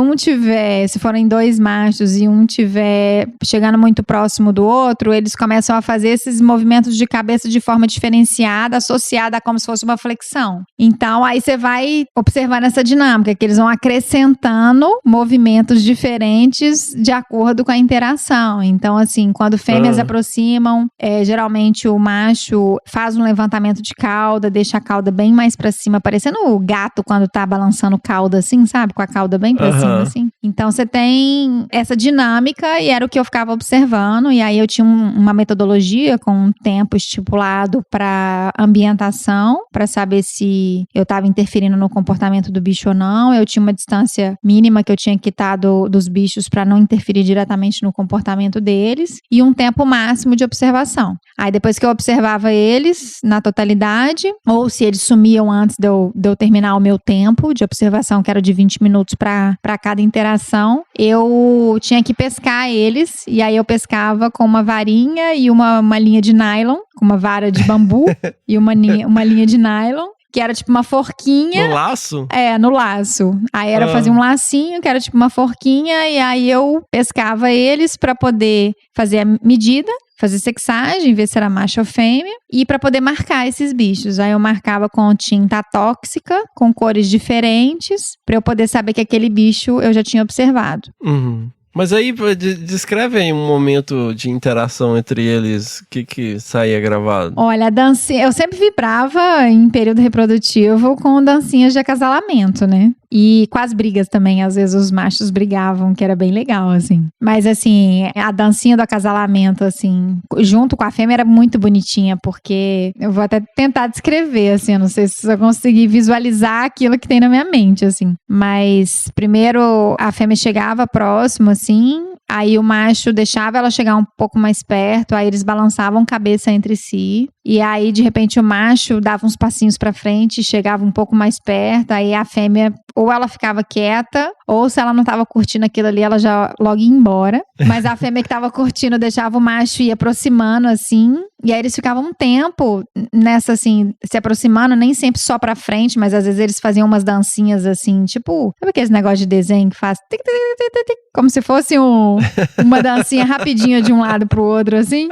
forem dois machos e um tiver chegando muito próximo do outro, eles começam a fazer esses movimentos de cabeça de forma diferenciada, associada a como se fosse uma flexão. Então, aí você vai observando essa dinâmica, que eles vão acrescentando movimentos diferentes de acordo com a interação. Então, assim, quando fêmeas aproximam, geralmente o macho faz um levantamento de cauda, deixa a cauda bem mais pra cima, parecendo o gato quando tá balançando cauda assim, sabe? Com a cauda bem pra cima, assim. Então, você tem essa dinâmica e era o que eu ficava observando. E aí, eu tinha uma metodologia com um tempo estipulado pra ambientação, pra saber se eu tava interferindo no comportamento do bicho ou não. Eu tinha uma distância mínima que eu tinha que estar dos bichos para não interferir diretamente no comportamento deles e um tempo máximo de observação. Aí depois que eu observava eles na totalidade, ou se eles sumiam antes de eu terminar o meu tempo de observação, que era de 20 minutos para cada interação, eu tinha que pescar eles, e aí eu pescava com uma varinha e uma linha de nylon, com uma vara de bambu e uma linha de nylon, que era tipo uma forquinha. No laço? No laço. Aí fazia um lacinho, que era tipo uma forquinha, e aí eu pescava eles pra poder fazer a medida, fazer sexagem, ver se era macho ou fêmea, e pra poder marcar esses bichos. Aí eu marcava com tinta tóxica, com cores diferentes, pra eu poder saber que aquele bicho eu já tinha observado. Uhum. Mas aí, descreve aí um momento de interação entre eles, o que saía gravado? Olha, a dancinha, eu sempre vibrava em período reprodutivo com dancinhas de acasalamento, né? E com as brigas também, às vezes os machos brigavam, que era bem legal, assim. Mas, assim, a dancinha do acasalamento, assim, junto com a fêmea era muito bonitinha, porque eu vou até tentar descrever, assim, eu não sei se eu conseguir visualizar aquilo que tem na minha mente, assim. Mas, primeiro, a fêmea chegava próximo, assim, aí o macho deixava ela chegar um pouco mais perto, aí eles balançavam cabeça entre si, e aí de repente o macho dava uns passinhos pra frente, chegava um pouco mais perto, aí a fêmea ou ela ficava quieta, ou se ela não tava curtindo aquilo ali, ela já logo ia embora. Mas a fêmea que tava curtindo deixava o macho ir aproximando assim, e aí eles ficavam um tempo nessa assim, se aproximando, nem sempre só pra frente, mas às vezes eles faziam umas dancinhas assim, tipo, sabe aqueles negócios de desenho que faz tic, tic, tic, tic, tic, como se fosse uma dancinha rapidinha de um lado pro outro, assim.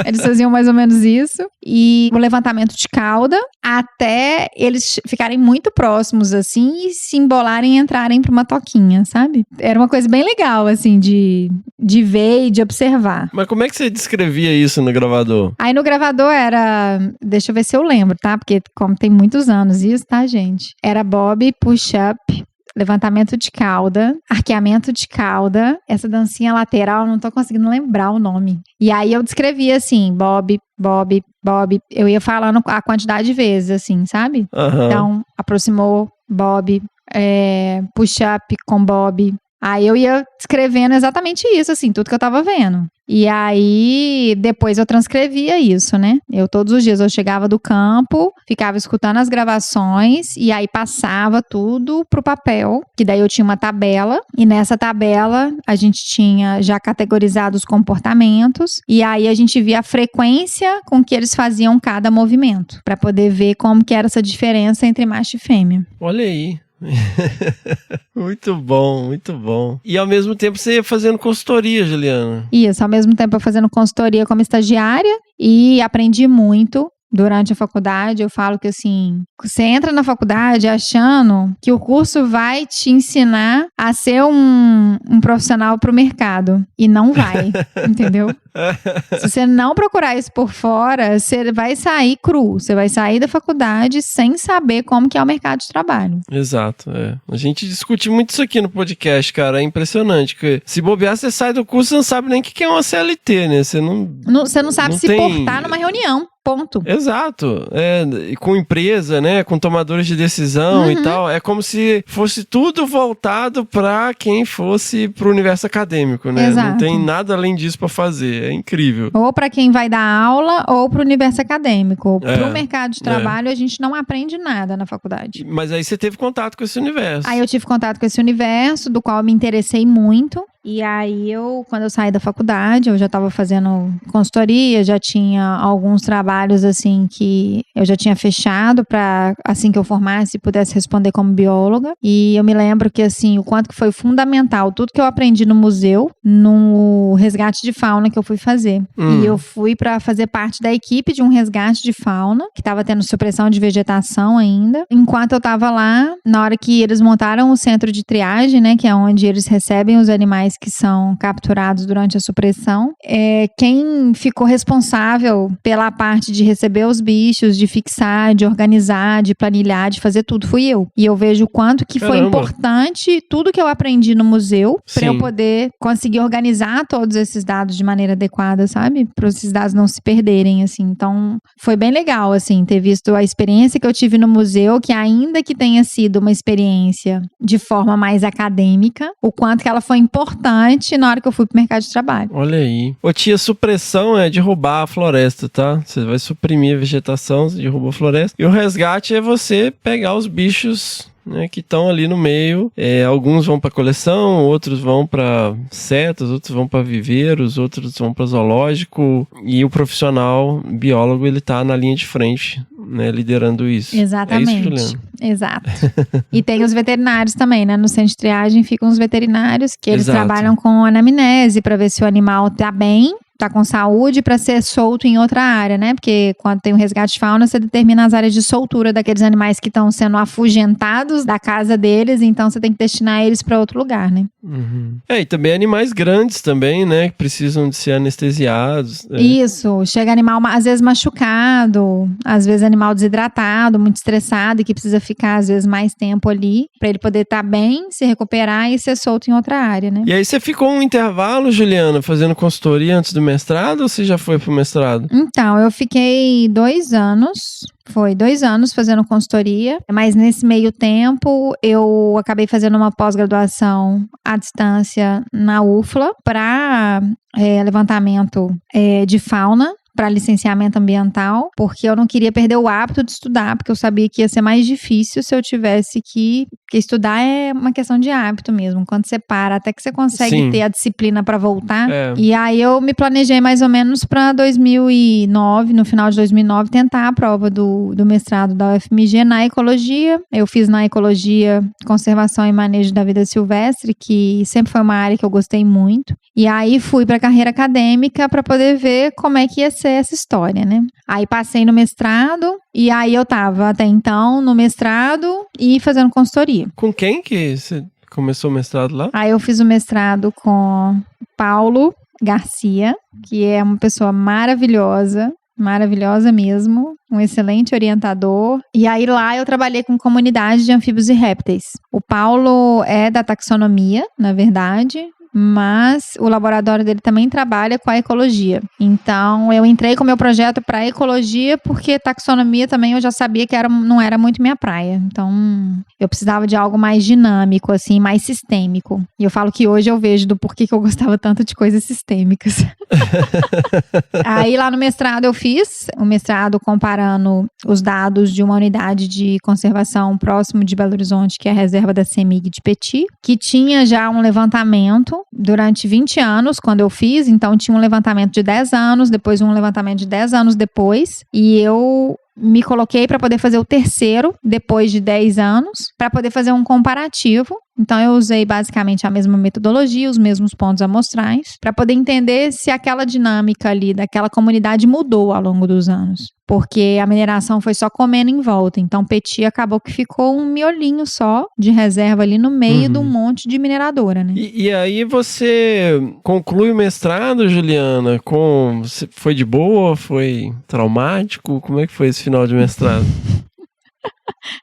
Eles faziam mais ou menos isso. E o levantamento de cauda até eles ficarem muito próximos, assim, e se embolarem e entrarem pra uma toquinha, sabe? Era uma coisa bem legal, assim, de ver e de observar. Mas como é que você descrevia isso no gravador? Aí no gravador era... Deixa eu ver se eu lembro, tá? Porque como tem muitos anos isso, tá, gente? Era bob, push-up, levantamento de cauda, arqueamento de cauda, essa dancinha lateral, não tô conseguindo lembrar o nome. E aí eu descrevia assim, bob, bob, bob, eu ia falando a quantidade de vezes, assim, sabe? Uhum. Então, aproximou, bob, push-up com bob. Aí eu ia escrevendo exatamente isso, assim, tudo que eu tava vendo. E aí, depois eu transcrevia isso, né? Todos os dias, eu chegava do campo, ficava escutando as gravações, e aí passava tudo pro papel, que daí eu tinha uma tabela, e nessa tabela a gente tinha já categorizado os comportamentos, e aí a gente via a frequência com que eles faziam cada movimento, pra poder ver como que era essa diferença entre macho e fêmea. Olha aí. Muito bom, muito bom. E ao mesmo tempo você ia fazendo consultoria, Juliana. Isso, ao mesmo tempo eu fazendo consultoria como estagiária e aprendi muito durante a faculdade. Eu falo que assim, você entra na faculdade achando que o curso vai te ensinar a ser um profissional pro mercado, e não vai, entendeu? Se você não procurar isso por fora, você vai sair cru, você vai sair da faculdade sem saber como que é o mercado de trabalho. Exato, A gente discute muito isso aqui no podcast, cara, é impressionante, que se bobear, você sai do curso, você não sabe nem o que é uma CLT, né? Você não sabe se portar numa reunião. Ponto. Exato. E com empresa, né? Com tomadores de decisão e tal. É como se fosse tudo voltado pra quem fosse pro universo acadêmico, né? Exato. Não tem nada além disso pra fazer. É incrível. Ou para quem vai dar aula ou para o universo acadêmico. Para o mercado de trabalho, a gente não aprende nada na faculdade. Mas aí você teve contato com esse universo. Aí eu tive contato com esse universo, do qual eu me interessei muito. E aí, quando eu saí da faculdade, eu já estava fazendo consultoria, já tinha alguns trabalhos, assim, que eu já tinha fechado para, assim que eu formasse, pudesse responder como bióloga. E eu me lembro que, assim, o quanto que foi fundamental, tudo que eu aprendi no museu, no resgate de fauna que eu fui fazer. E eu fui para fazer parte da equipe de um resgate de fauna, que estava tendo supressão de vegetação ainda. Enquanto eu estava lá, na hora que eles montaram o centro de triagem, né, que é onde eles recebem os animais que são capturados durante a supressão, quem ficou responsável pela parte de receber os bichos, de fixar, de organizar, de planilhar, de fazer tudo, fui eu. E eu vejo o quanto que foi importante tudo que eu aprendi no museu para eu poder conseguir organizar todos esses dados de maneira adequada, sabe? Para esses dados não se perderem, assim. Então, foi bem legal, assim, ter visto a experiência que eu tive no museu, que ainda que tenha sido uma experiência de forma mais acadêmica, o quanto que ela foi importante na hora que eu fui pro mercado de trabalho. Olha aí. Ô tia, supressão é derrubar a floresta, tá? Você vai suprimir a vegetação, você derruba a floresta. E o resgate é você pegar os bichos, né, que estão ali no meio. Alguns vão para coleção, outros vão para setas, outros vão para viveiros, outros vão para zoológico. E o profissional biólogo, ele tá na linha de frente, né, liderando isso. Exatamente. É isso, Juliana? Exato. E tem os veterinários também, né? No centro de triagem ficam os veterinários que eles trabalham com anamnese para ver se o animal tá bem, tá com saúde, para ser solto em outra área, né? Porque quando tem um resgate de fauna, você determina as áreas de soltura daqueles animais que estão sendo afugentados da casa deles, então você tem que destinar eles para outro lugar, né? E também animais grandes também, né? Que precisam de ser anestesiados. Isso, chega animal às vezes machucado, às vezes animal desidratado, muito estressado e que precisa ficar às vezes mais tempo ali para ele poder estar bem, se recuperar e ser solto em outra área, né? E aí você ficou um intervalo, Juliana, fazendo consultoria antes do mestrado ou você já foi pro mestrado? Então, eu fiquei 2 anos. Foi 2 anos fazendo consultoria, mas nesse meio tempo eu acabei fazendo uma pós-graduação à distância na UFLA para levantamento de fauna, para licenciamento ambiental, porque eu não queria perder o hábito de estudar, porque eu sabia que ia ser mais difícil se eu tivesse que estudar é uma questão de hábito mesmo, quando você para, até que você consegue ter a disciplina para voltar. E aí eu me planejei mais ou menos para 2009, no final de 2009, tentar a prova do mestrado da UFMG na ecologia. Eu fiz na ecologia, conservação e manejo da vida silvestre, que sempre foi uma área que eu gostei muito. E aí fui para a carreira acadêmica para poder ver como é que ia ser essa história, né? Aí passei no mestrado e aí eu tava até então no mestrado e fazendo consultoria. Com quem que você começou o mestrado lá? Aí eu fiz o mestrado com Paulo Garcia, que é uma pessoa maravilhosa mesmo, um excelente orientador. E aí lá eu trabalhei com comunidade de anfíbios e répteis. O Paulo é da taxonomia, na verdade, mas o laboratório dele também trabalha com a ecologia. Então, eu entrei com o meu projeto para a ecologia, porque taxonomia também eu já sabia que não era muito minha praia. Então, eu precisava de algo mais dinâmico, assim, mais sistêmico. E eu falo que hoje eu vejo do porquê que eu gostava tanto de coisas sistêmicas. Aí, lá no mestrado, eu fiz o mestrado comparando os dados de uma unidade de conservação próximo de Belo Horizonte, que é a reserva da CEMIG de Petit, que tinha já um levantamento durante 20 anos, quando eu fiz. Então, tinha um levantamento de 10 anos, depois um levantamento de 10 anos depois, e eu me coloquei para poder fazer o terceiro, depois de 10 anos, para poder fazer um comparativo. Então, eu usei basicamente a mesma metodologia, os mesmos pontos amostrais, para poder entender se aquela dinâmica ali daquela comunidade mudou ao longo dos anos. Porque a mineração foi só comendo em volta. Então, Petit acabou que ficou um miolinho só de reserva ali no meio de um monte de mineradora, né? E aí você conclui o mestrado, Juliana, foi de boa? Foi traumático? Como é que foi esse final de mestrado?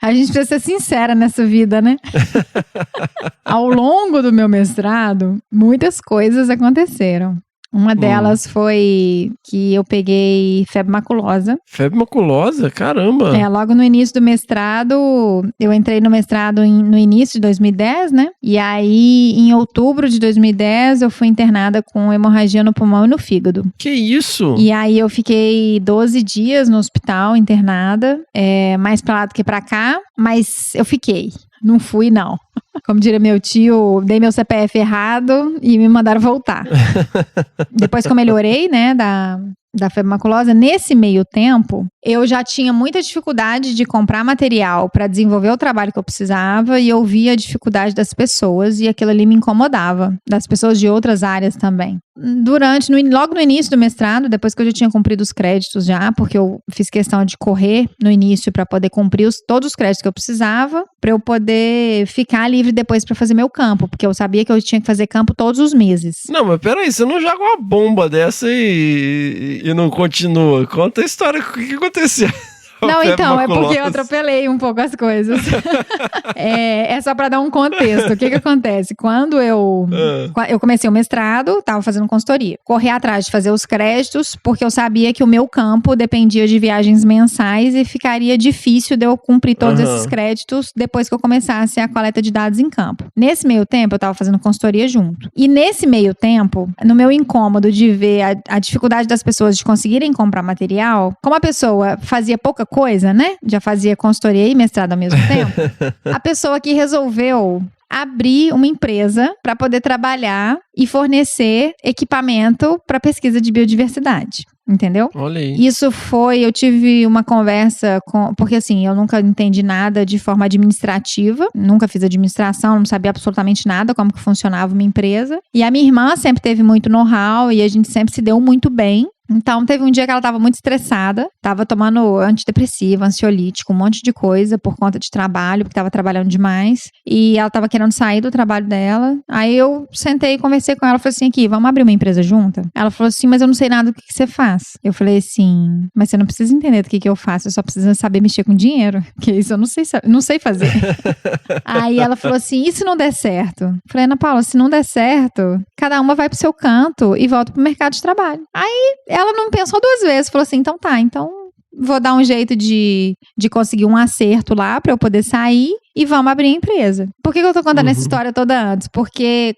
A gente precisa ser sincera nessa vida, né? Ao longo do meu mestrado, muitas coisas aconteceram. Uma delas foi que eu peguei febre maculosa. Febre maculosa? Caramba! Logo no início do mestrado, eu entrei no mestrado no início de 2010, né? E aí, em outubro de 2010, eu fui internada com hemorragia no pulmão e no fígado. Que isso? E aí, eu fiquei 12 dias no hospital internada, mais pra lá do que pra cá, mas eu fiquei. Não fui, não. Como diria meu tio, dei meu CPF errado e me mandaram voltar. Depois que eu melhorei, né, da febre maculosa, nesse meio tempo, eu já tinha muita dificuldade de comprar material para desenvolver o trabalho que eu precisava e eu via a dificuldade das pessoas e aquilo ali me incomodava, das pessoas de outras áreas também. Logo no início do mestrado, depois que eu já tinha cumprido os créditos já, porque eu fiz questão de correr no início para poder cumprir todos os créditos que eu precisava, para eu poder ficar livre depois para fazer meu campo, porque eu sabia que eu tinha que fazer campo todos os meses. Não, mas peraí, você não joga uma bomba dessa e não continua. Conta a história, o que aconteceu? Não, então, é porque eu atropelei um pouco as coisas. É só pra dar um contexto. O que acontece? Quando eu comecei o mestrado, tava fazendo consultoria. Corri atrás de fazer os créditos, porque eu sabia que o meu campo dependia de viagens mensais e ficaria difícil de eu cumprir todos esses créditos depois que eu começasse a coleta de dados em campo. Nesse meio tempo, eu tava fazendo consultoria junto. E nesse meio tempo, no meu incômodo de ver a dificuldade das pessoas de conseguirem comprar material, como a pessoa fazia pouca coisa, né? Já fazia consultoria e mestrado ao mesmo tempo. A pessoa que resolveu abrir uma empresa para poder trabalhar e fornecer equipamento para pesquisa de biodiversidade. Entendeu? Olha aí. Eu tive uma conversa porque assim, eu nunca entendi nada de forma administrativa, nunca fiz administração, não sabia absolutamente nada como que funcionava uma empresa. E a minha irmã sempre teve muito know-how e a gente sempre se deu muito bem. Então, teve um dia que ela tava muito estressada, tava tomando antidepressivo, ansiolítico, um monte de coisa por conta de trabalho, porque tava trabalhando demais. E ela tava querendo sair do trabalho dela. Aí eu sentei e conversei com ela, falei assim, aqui, vamos abrir uma empresa junta? Ela falou assim, mas eu não sei nada do que você faz. Eu falei assim, mas você não precisa entender do que eu faço, eu só preciso saber mexer com dinheiro, que isso eu não sei fazer. Aí ela falou assim, e se não der certo? Eu falei, Ana Paula, se não der certo, cada uma vai pro seu canto e volta pro mercado de trabalho. Aí ela não pensou duas vezes, falou assim, então vou dar um jeito de conseguir um acerto lá pra eu poder sair e vamos abrir a empresa. Por que eu tô contando essa história toda antes? Porque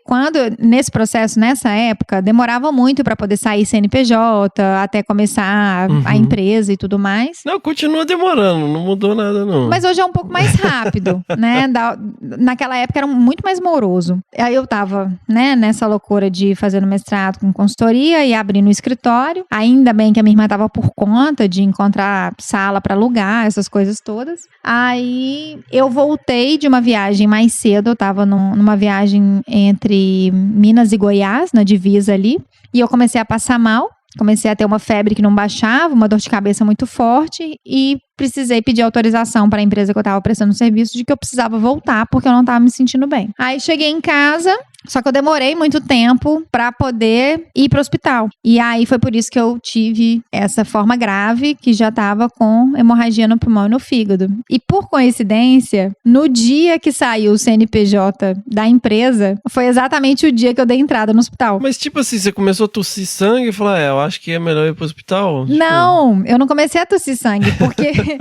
nesse processo, nessa época, demorava muito pra poder sair CNPJ, até começar a empresa e tudo mais. Não, continua demorando, não mudou nada não. Mas hoje é um pouco mais rápido, né? Naquela época era muito mais moroso. Aí eu tava, né, nessa loucura de fazer mestrado com consultoria e abrir no escritório. Ainda bem que a minha irmã tava por conta de encontrar sala pra alugar, essas coisas todas. Aí eu voltei de uma viagem mais cedo, eu tava numa viagem entre Minas e Goiás, na divisa ali, e eu comecei a passar mal, comecei a ter uma febre que não baixava, uma dor de cabeça muito forte e precisei pedir autorização para a empresa que eu tava prestando serviço de que eu precisava voltar porque eu não tava me sentindo bem. Aí cheguei em casa, só que eu demorei muito tempo para poder ir pro hospital. E aí foi por isso que eu tive essa forma grave que já tava com hemorragia no pulmão e no fígado. E por coincidência, no dia que saiu o CNPJ da empresa, foi exatamente o dia que eu dei entrada no hospital. Mas tipo assim, você começou a tossir sangue e falou, eu acho que é melhor ir pro hospital? Não, eu não comecei a tossir sangue, porque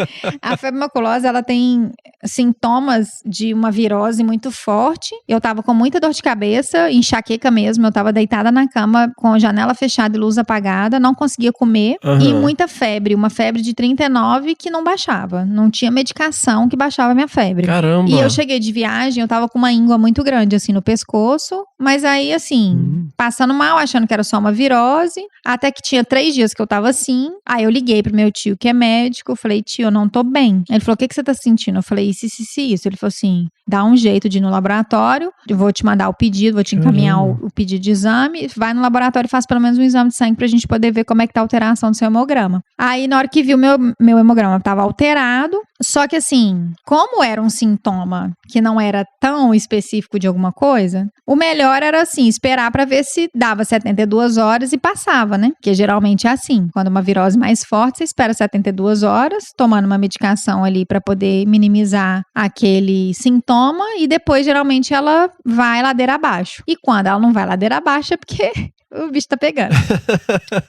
a febre maculosa, ela tem sintomas de uma virose muito forte. Eu tava com muita dor de cabeça, enxaqueca mesmo. Eu tava deitada na cama com a janela fechada e luz apagada, não conseguia comer. E muita febre, uma febre de 39 que não baixava. Não tinha medicação que baixava a minha febre. Caramba! E eu cheguei de viagem, eu tava com uma íngua muito grande, assim, no pescoço. Mas aí, assim, passando mal, achando que era só uma virose. Até que tinha 3 dias que eu tava assim. Aí eu liguei pro meu tio, que é médico. Eu falei, tio, eu não tô bem. Ele falou, o que você tá sentindo? Eu falei, isso. Ele falou assim, dá um jeito de ir no laboratório. Eu vou te mandar o pedido, vou te encaminhar o pedido de exame. Vai no laboratório e faz pelo menos um exame de sangue pra gente poder ver como é que tá a alteração do seu hemograma. Aí, na hora que viu meu hemograma tava alterado. Só que assim, como era um sintoma que não era tão específico de alguma coisa, o melhor era assim, esperar pra ver se dava 72 horas e passava, né? Porque geralmente é assim, quando uma virose mais forte, você espera 72 horas, tomando uma medicação ali pra poder minimizar aquele sintoma e depois geralmente ela vai ladeira abaixo. E quando ela não vai ladeira abaixo é porque o bicho tá pegando.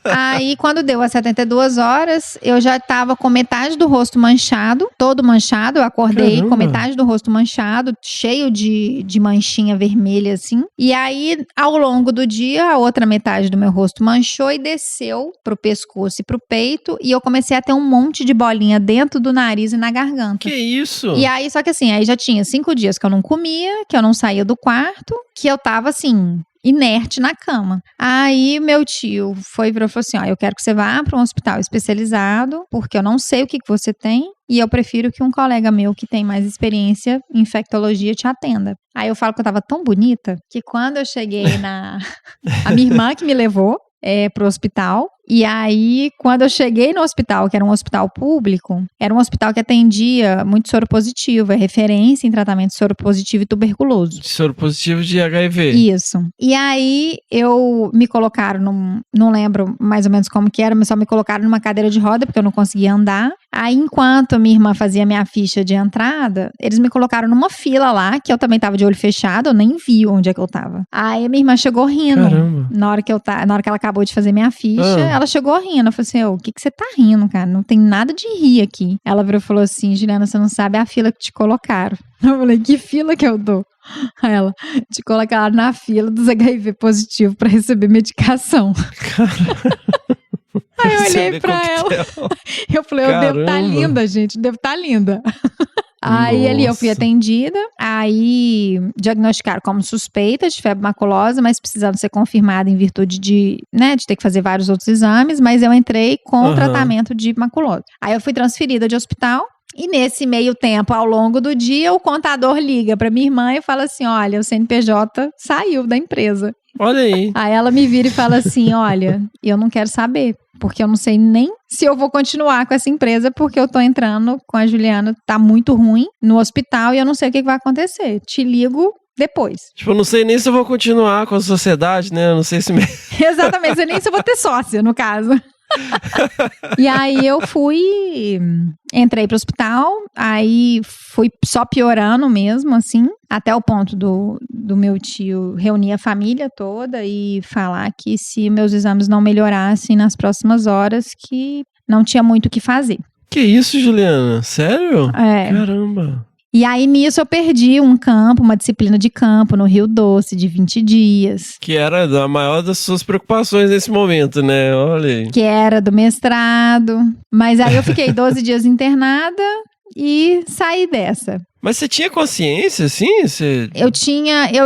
Aí, quando deu as 72 horas, eu já tava com metade do rosto manchado, todo manchado. Eu acordei Caramba. com metade do rosto manchado, cheio de manchinha vermelha, assim. E aí, ao longo do dia, a outra metade do meu rosto manchou e desceu pro pescoço e pro peito. E eu comecei a ter um monte de bolinha dentro do nariz e na garganta. Que isso? E aí, só que assim, aí já tinha 5 dias que eu não comia, que eu não saía do quarto, que eu tava assim, inerte na cama. Aí meu tio foi e falou assim, ó, eu quero que você vá para um hospital especializado, porque eu não sei o que você tem, e eu prefiro que um colega meu que tem mais experiência em infectologia te atenda. Aí eu falo que eu tava tão bonita, que quando eu cheguei a minha irmã que me levou pro hospital. E aí, quando eu cheguei no hospital, que era um hospital público, era um hospital que atendia muito soro positivo, é referência em tratamento de soro positivo e tuberculoso. Soro positivo de HIV. Isso. E aí, me colocaram não lembro mais ou menos como que era, mas só me colocaram numa cadeira de roda, porque eu não conseguia andar. Aí, enquanto minha irmã fazia minha ficha de entrada, eles me colocaram numa fila lá, que eu também tava de olho fechado, eu nem vi onde é que eu tava. Aí, a minha irmã chegou rindo. Caramba. Na hora que ela acabou de fazer minha ficha, ela chegou rindo. Eu falei assim, o que você tá rindo, cara? Não tem nada de rir aqui. Ela virou e falou assim, Juliana, você não sabe a fila que te colocaram. Eu falei, que fila que eu dou? Aí ela, te colocaram na fila dos HIV positivos pra receber medicação. Aí eu olhei pra ela, eu falei, eu devo estar linda, gente, devo estar linda. Aí ali eu fui atendida, aí diagnosticaram como suspeita de febre maculosa, mas precisava ser confirmada em virtude de ter que fazer vários outros exames, mas eu entrei com tratamento de maculose. Aí eu fui transferida de hospital. E nesse meio tempo, ao longo do dia, o contador liga pra minha irmã e fala assim, olha, o CNPJ saiu da empresa. Olha aí. Aí ela me vira e fala assim, olha, eu não quero saber, porque eu não sei nem se eu vou continuar com essa empresa, porque eu tô entrando com a Juliana, tá muito ruim no hospital e eu não sei o que vai acontecer. Te ligo depois. Tipo, eu não sei nem se eu vou continuar com a sociedade, né? Eu não sei se... Exatamente, eu nem se eu vou ter sócia, no caso. E aí eu entrei pro hospital, aí fui só piorando mesmo, assim, até o ponto do meu tio reunir a família toda e falar que se meus exames não melhorassem nas próximas horas, que não tinha muito o que fazer. Que isso, Juliana? Sério? É. Caramba. E aí, nisso, eu perdi uma disciplina de campo no Rio Doce, de 20 dias. Que era a maior das suas preocupações nesse momento, né? Olha aí. Que era do mestrado. Mas aí eu fiquei 12 dias internada e saí dessa. Mas você tinha consciência, assim?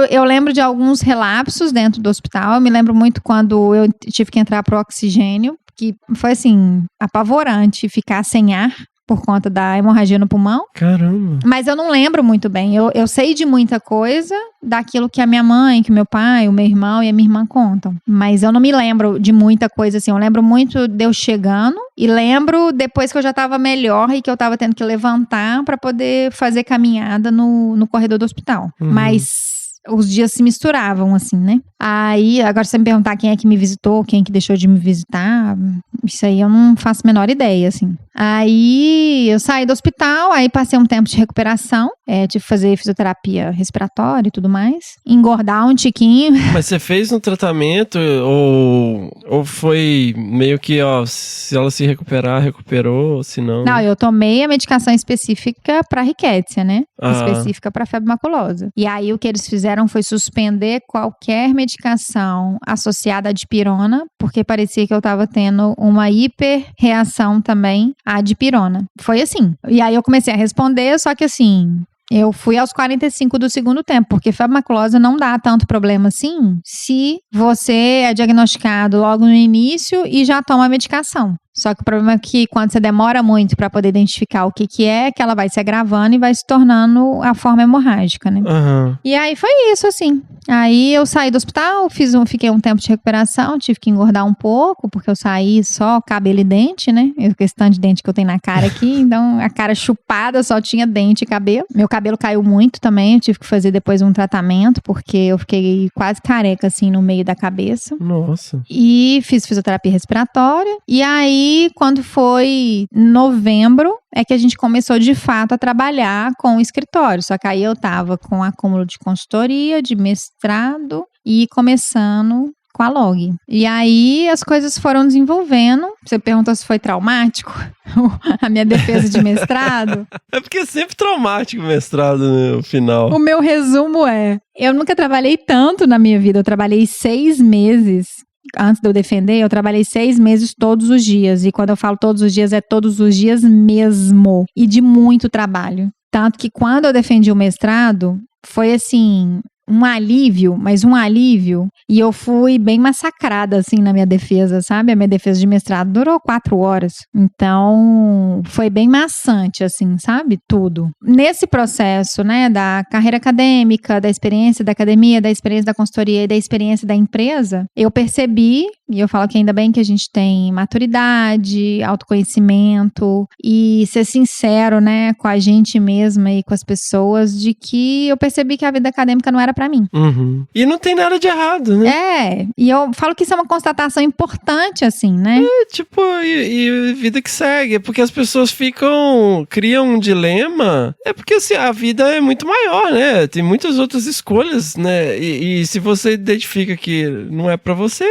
Eu lembro de alguns relapsos dentro do hospital. Eu me lembro muito quando eu tive que entrar pro oxigênio, que foi, assim, apavorante ficar sem ar por conta da hemorragia no pulmão. Caramba. Mas eu não lembro muito bem. Eu sei de muita coisa daquilo que a minha mãe, que o meu pai, o meu irmão e a minha irmã contam. Mas eu não me lembro de muita coisa assim. Eu lembro muito de eu chegando e lembro depois que eu já tava melhor e que eu tava tendo que levantar pra poder fazer caminhada no corredor do hospital. Mas os dias se misturavam, assim, né? Aí, agora se você me perguntar quem é que me visitou, quem é que deixou de me visitar, isso aí eu não faço a menor ideia, assim. Aí, eu saí do hospital, aí passei um tempo de recuperação, tive que fazer fisioterapia respiratória e tudo mais, engordar um tiquinho. Mas você fez um tratamento ou foi meio que, se ela se recuperar, recuperou, se não... Não, eu tomei a medicação específica pra riquétia, né? Específica pra febre maculosa. E aí, o que eles fizeram foi suspender qualquer medicação associada à dipirona, porque parecia que eu tava tendo uma hiperreação também à dipirona. Foi assim. E aí eu comecei a responder, só que assim, eu fui aos 45 do segundo tempo, porque febre maculosa não dá tanto problema assim se você é diagnosticado logo no início e já toma a medicação. Só que o problema é que quando você demora muito pra poder identificar o que é, que ela vai se agravando e vai se tornando a forma hemorrágica, né? E aí foi isso, assim. Aí eu saí do hospital, fiquei um tempo de recuperação, tive que engordar um pouco, porque eu saí só cabelo e dente, né? Questão de dente que eu tenho na cara aqui, então a cara chupada, só tinha dente e cabelo. Meu cabelo caiu muito também, eu tive que fazer depois um tratamento, porque eu fiquei quase careca, assim, no meio da cabeça. Nossa. E fiz fisioterapia respiratória, e aí quando foi novembro, é que a gente começou de fato a trabalhar com o escritório. Só que aí eu tava com acúmulo de consultoria, de mestrado e começando com a Log. E aí as coisas foram desenvolvendo. Você perguntou se foi traumático a minha defesa de mestrado. É porque é sempre traumático o mestrado no final. O meu resumo é, eu nunca trabalhei tanto na minha vida, eu trabalhei 6 meses. Antes de eu defender, eu trabalhei 6 meses todos os dias. E quando eu falo todos os dias, é todos os dias mesmo. E de muito trabalho. Tanto que quando eu defendi o mestrado, foi assim, um alívio, mas um alívio. E eu fui bem massacrada, assim, na minha defesa, sabe? A minha defesa de mestrado durou 4 horas. Então, foi bem maçante, assim, sabe? Tudo. Nesse processo, né, da carreira acadêmica, da experiência da academia, da experiência da consultoria e da experiência da empresa, eu percebi, e eu falo que ainda bem que a gente tem maturidade, autoconhecimento e ser sincero, né, com a gente mesma e com as pessoas, de que eu percebi que a vida acadêmica não era pra mim. Uhum. E não tem nada de errado, né? É, e eu falo que isso é uma constatação importante, assim, né? É, tipo, e vida que segue. É porque as pessoas criam um dilema. É porque, assim, a vida é muito maior, né? Tem muitas outras escolhas, né? E se você identifica que não é pra você,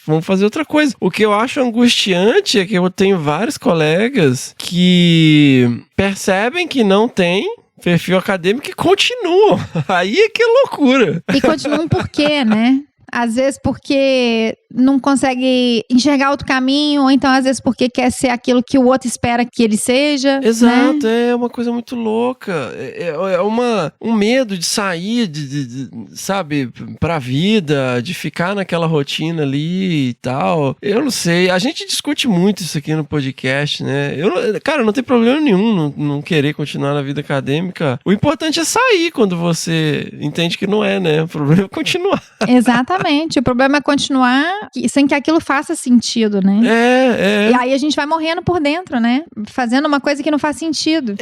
vamos fazer outra coisa. O que eu acho angustiante é que eu tenho vários colegas que percebem que não tem perfil acadêmico e continuam. Aí é que é loucura. E continuam por quê, né? Às vezes porque não consegue enxergar outro caminho, ou então às vezes porque quer ser aquilo que o outro espera que ele seja. Exato, né? É uma coisa muito louca. É um medo de sair, sabe, pra vida, de ficar naquela rotina ali e tal. Eu não sei, a gente discute muito isso aqui no podcast, né? Cara, não tem problema nenhum não querer continuar na vida acadêmica. O importante é sair quando você entende que não é, né? O problema é continuar. Exatamente, o problema é continuar sem que aquilo faça sentido, né? E aí a gente vai morrendo por dentro, né? Fazendo uma coisa que não faz sentido.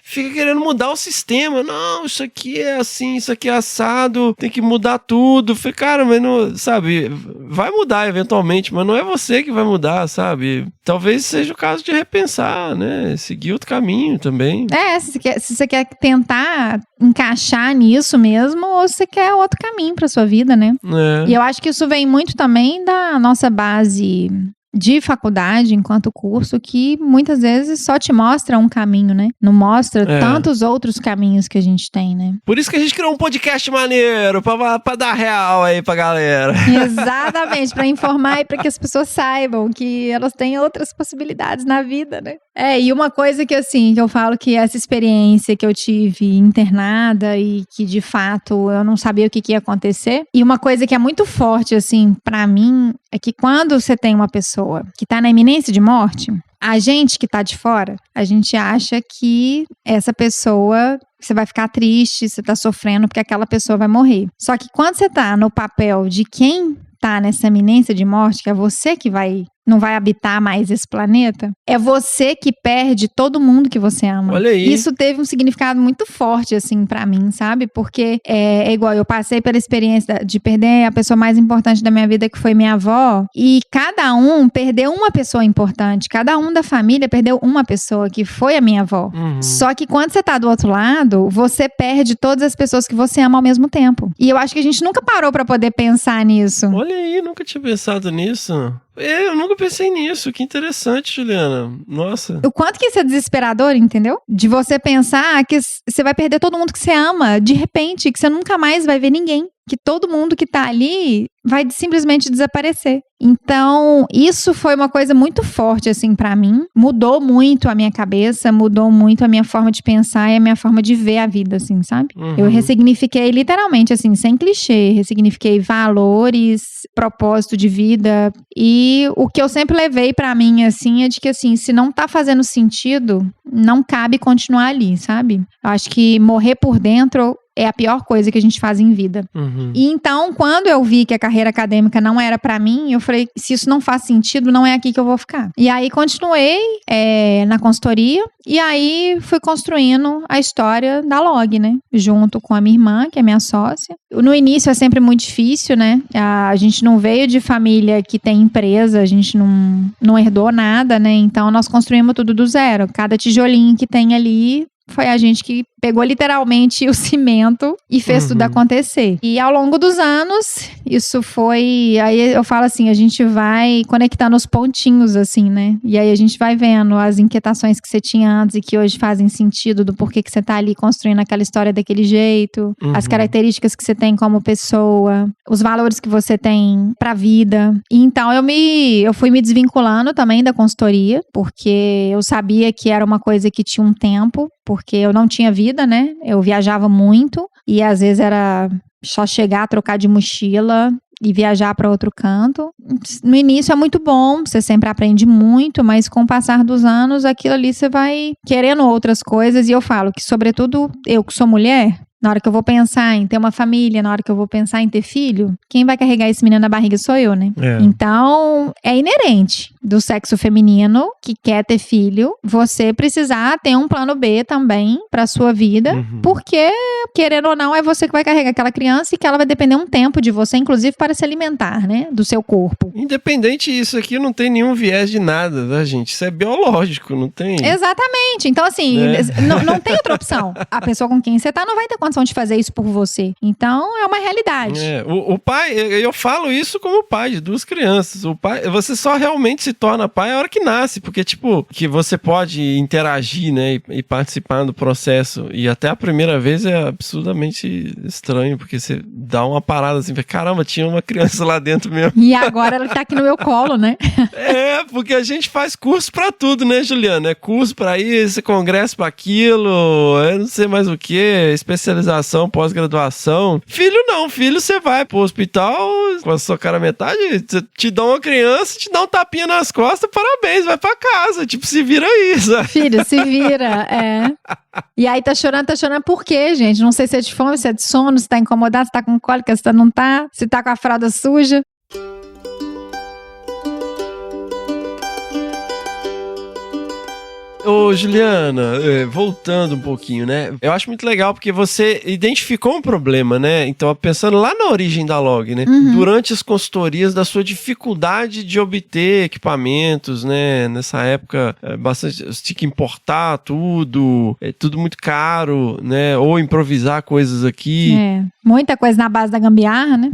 Fica querendo mudar o sistema. Não, isso aqui é assim, isso aqui é assado, tem que mudar tudo. Cara, mas não, sabe, vai mudar eventualmente, mas não é você que vai mudar, sabe? Talvez seja o caso de repensar, né? Seguir outro caminho também. Se você quer tentar encaixar nisso mesmo, ou se você quer outro caminho pra sua vida, né? E eu acho que isso vem muito também da nossa base de faculdade, enquanto curso, que muitas vezes só te mostra um caminho, né? Não mostra tantos outros caminhos que a gente tem, né? Por isso que a gente criou um podcast maneiro, pra dar real aí pra galera. Exatamente, pra informar e pra que as pessoas saibam que elas têm outras possibilidades na vida, né? E uma coisa que, assim, que eu falo que essa experiência que eu tive internada e que, de fato, eu não sabia o que ia acontecer. E uma coisa que é muito forte, assim, pra mim, é que quando você tem uma pessoa que tá na iminência de morte, a gente que tá de fora, a gente acha que essa pessoa, você vai ficar triste, você tá sofrendo porque aquela pessoa vai morrer. Só que quando você tá no papel de quem tá nessa iminência de morte, que é você que não vai habitar mais esse planeta, é você que perde todo mundo que você ama. Olha aí. Isso teve um significado muito forte, assim, pra mim, sabe? Porque é igual, eu passei pela experiência de perder a pessoa mais importante da minha vida, que foi minha avó, e cada um perdeu uma pessoa importante, cada um da família perdeu uma pessoa, que foi a minha avó. Só que quando você tá do outro lado, você perde todas as pessoas que você ama ao mesmo tempo. E eu acho que a gente nunca parou pra poder pensar nisso. Olha aí, nunca tinha pensado nisso. Eu nunca pensei nisso. Que interessante, Juliana. Nossa. O quanto que isso é desesperador, entendeu? De você pensar que você vai perder todo mundo que você ama, de repente, que você nunca mais vai ver ninguém. Que todo mundo que tá ali vai simplesmente desaparecer. Então, isso foi uma coisa muito forte, assim, pra mim. Mudou muito a minha cabeça, mudou muito a minha forma de pensar e a minha forma de ver a vida, assim, sabe? Eu ressignifiquei literalmente, assim, sem clichê. Ressignifiquei valores, propósito de vida. E o que eu sempre levei pra mim, assim, é de que, assim, se não tá fazendo sentido, não cabe continuar ali, sabe? Eu acho que morrer por dentro é a pior coisa que a gente faz em vida. E então, quando eu vi que a carreira acadêmica não era pra mim, eu falei, se isso não faz sentido, não é aqui que eu vou ficar. E aí, continuei na consultoria, e aí fui construindo a história da Log, né? Junto com a minha irmã, que é minha sócia. No início é sempre muito difícil, né? A gente não veio de família que tem empresa, a gente não herdou nada, né? Então, nós construímos tudo do zero. Cada tijolinho que tem ali foi a gente que pegou literalmente o cimento e fez tudo acontecer. E ao longo dos anos, isso foi... Aí eu falo assim, a gente vai conectando os pontinhos, assim, né? E aí a gente vai vendo as inquietações que você tinha antes e que hoje fazem sentido do porquê que você tá ali construindo aquela história daquele jeito, as características que você tem como pessoa, os valores que você tem pra vida. E então eu fui me desvinculando também da consultoria, porque eu sabia que era uma coisa que tinha um tempo, porque eu não tinha vida, né? Eu viajava muito e às vezes era só chegar, trocar de mochila e viajar para outro canto. No início é muito bom, você sempre aprende muito, mas com o passar dos anos, aquilo ali você vai querendo outras coisas. E eu falo que, sobretudo, eu que sou mulher, na hora que eu vou pensar em ter uma família, na hora que eu vou pensar em ter filho, quem vai carregar esse menino na barriga sou eu, né? Então, é inerente do sexo feminino que quer ter filho, você precisar ter um plano B também pra sua vida, porque, querendo ou não, é você que vai carregar aquela criança e que ela vai depender um tempo de você, inclusive para se alimentar, né? Do seu corpo. Independente disso aqui, não tem nenhum viés de nada, tá, gente? Isso é biológico, não tem... Exatamente. Então, assim, não tem outra opção. A pessoa com quem você tá não vai ter condição de fazer isso por você. Então, é uma realidade. O pai, eu falo isso como pai de 2 crianças. O pai, você só realmente se torna pai a hora que nasce, porque, tipo, que você pode interagir, né, e participar do processo. E até a primeira vez é absurdamente estranho, porque você dá uma parada assim, caramba, tinha uma criança lá dentro mesmo. E agora ela tá aqui no meu colo, né? Porque a gente faz curso pra tudo, né, Juliana? É curso pra isso, congresso pra aquilo, eu não sei mais o que, especialização, pós-graduação. Filho não, filho você vai pro hospital com a sua cara metade, te dá uma criança, te dá um tapinha nas costas, parabéns, vai pra casa, tipo, se vira aí, sabe? Filho, se vira, E aí tá chorando por quê, gente? Não sei se é de fome, se é de sono, se tá incomodado, se tá com cólica, se não tá, se tá com a fralda suja. Ô, Juliana, voltando um pouquinho, né? Eu acho muito legal porque você identificou um problema, né? Então, pensando lá na origem da Log, né? Durante as consultorias, da sua dificuldade de obter equipamentos, né? Nessa época, bastante, você tinha que importar tudo, tudo muito caro, né? Ou improvisar coisas aqui. Muita coisa na base da gambiarra, né?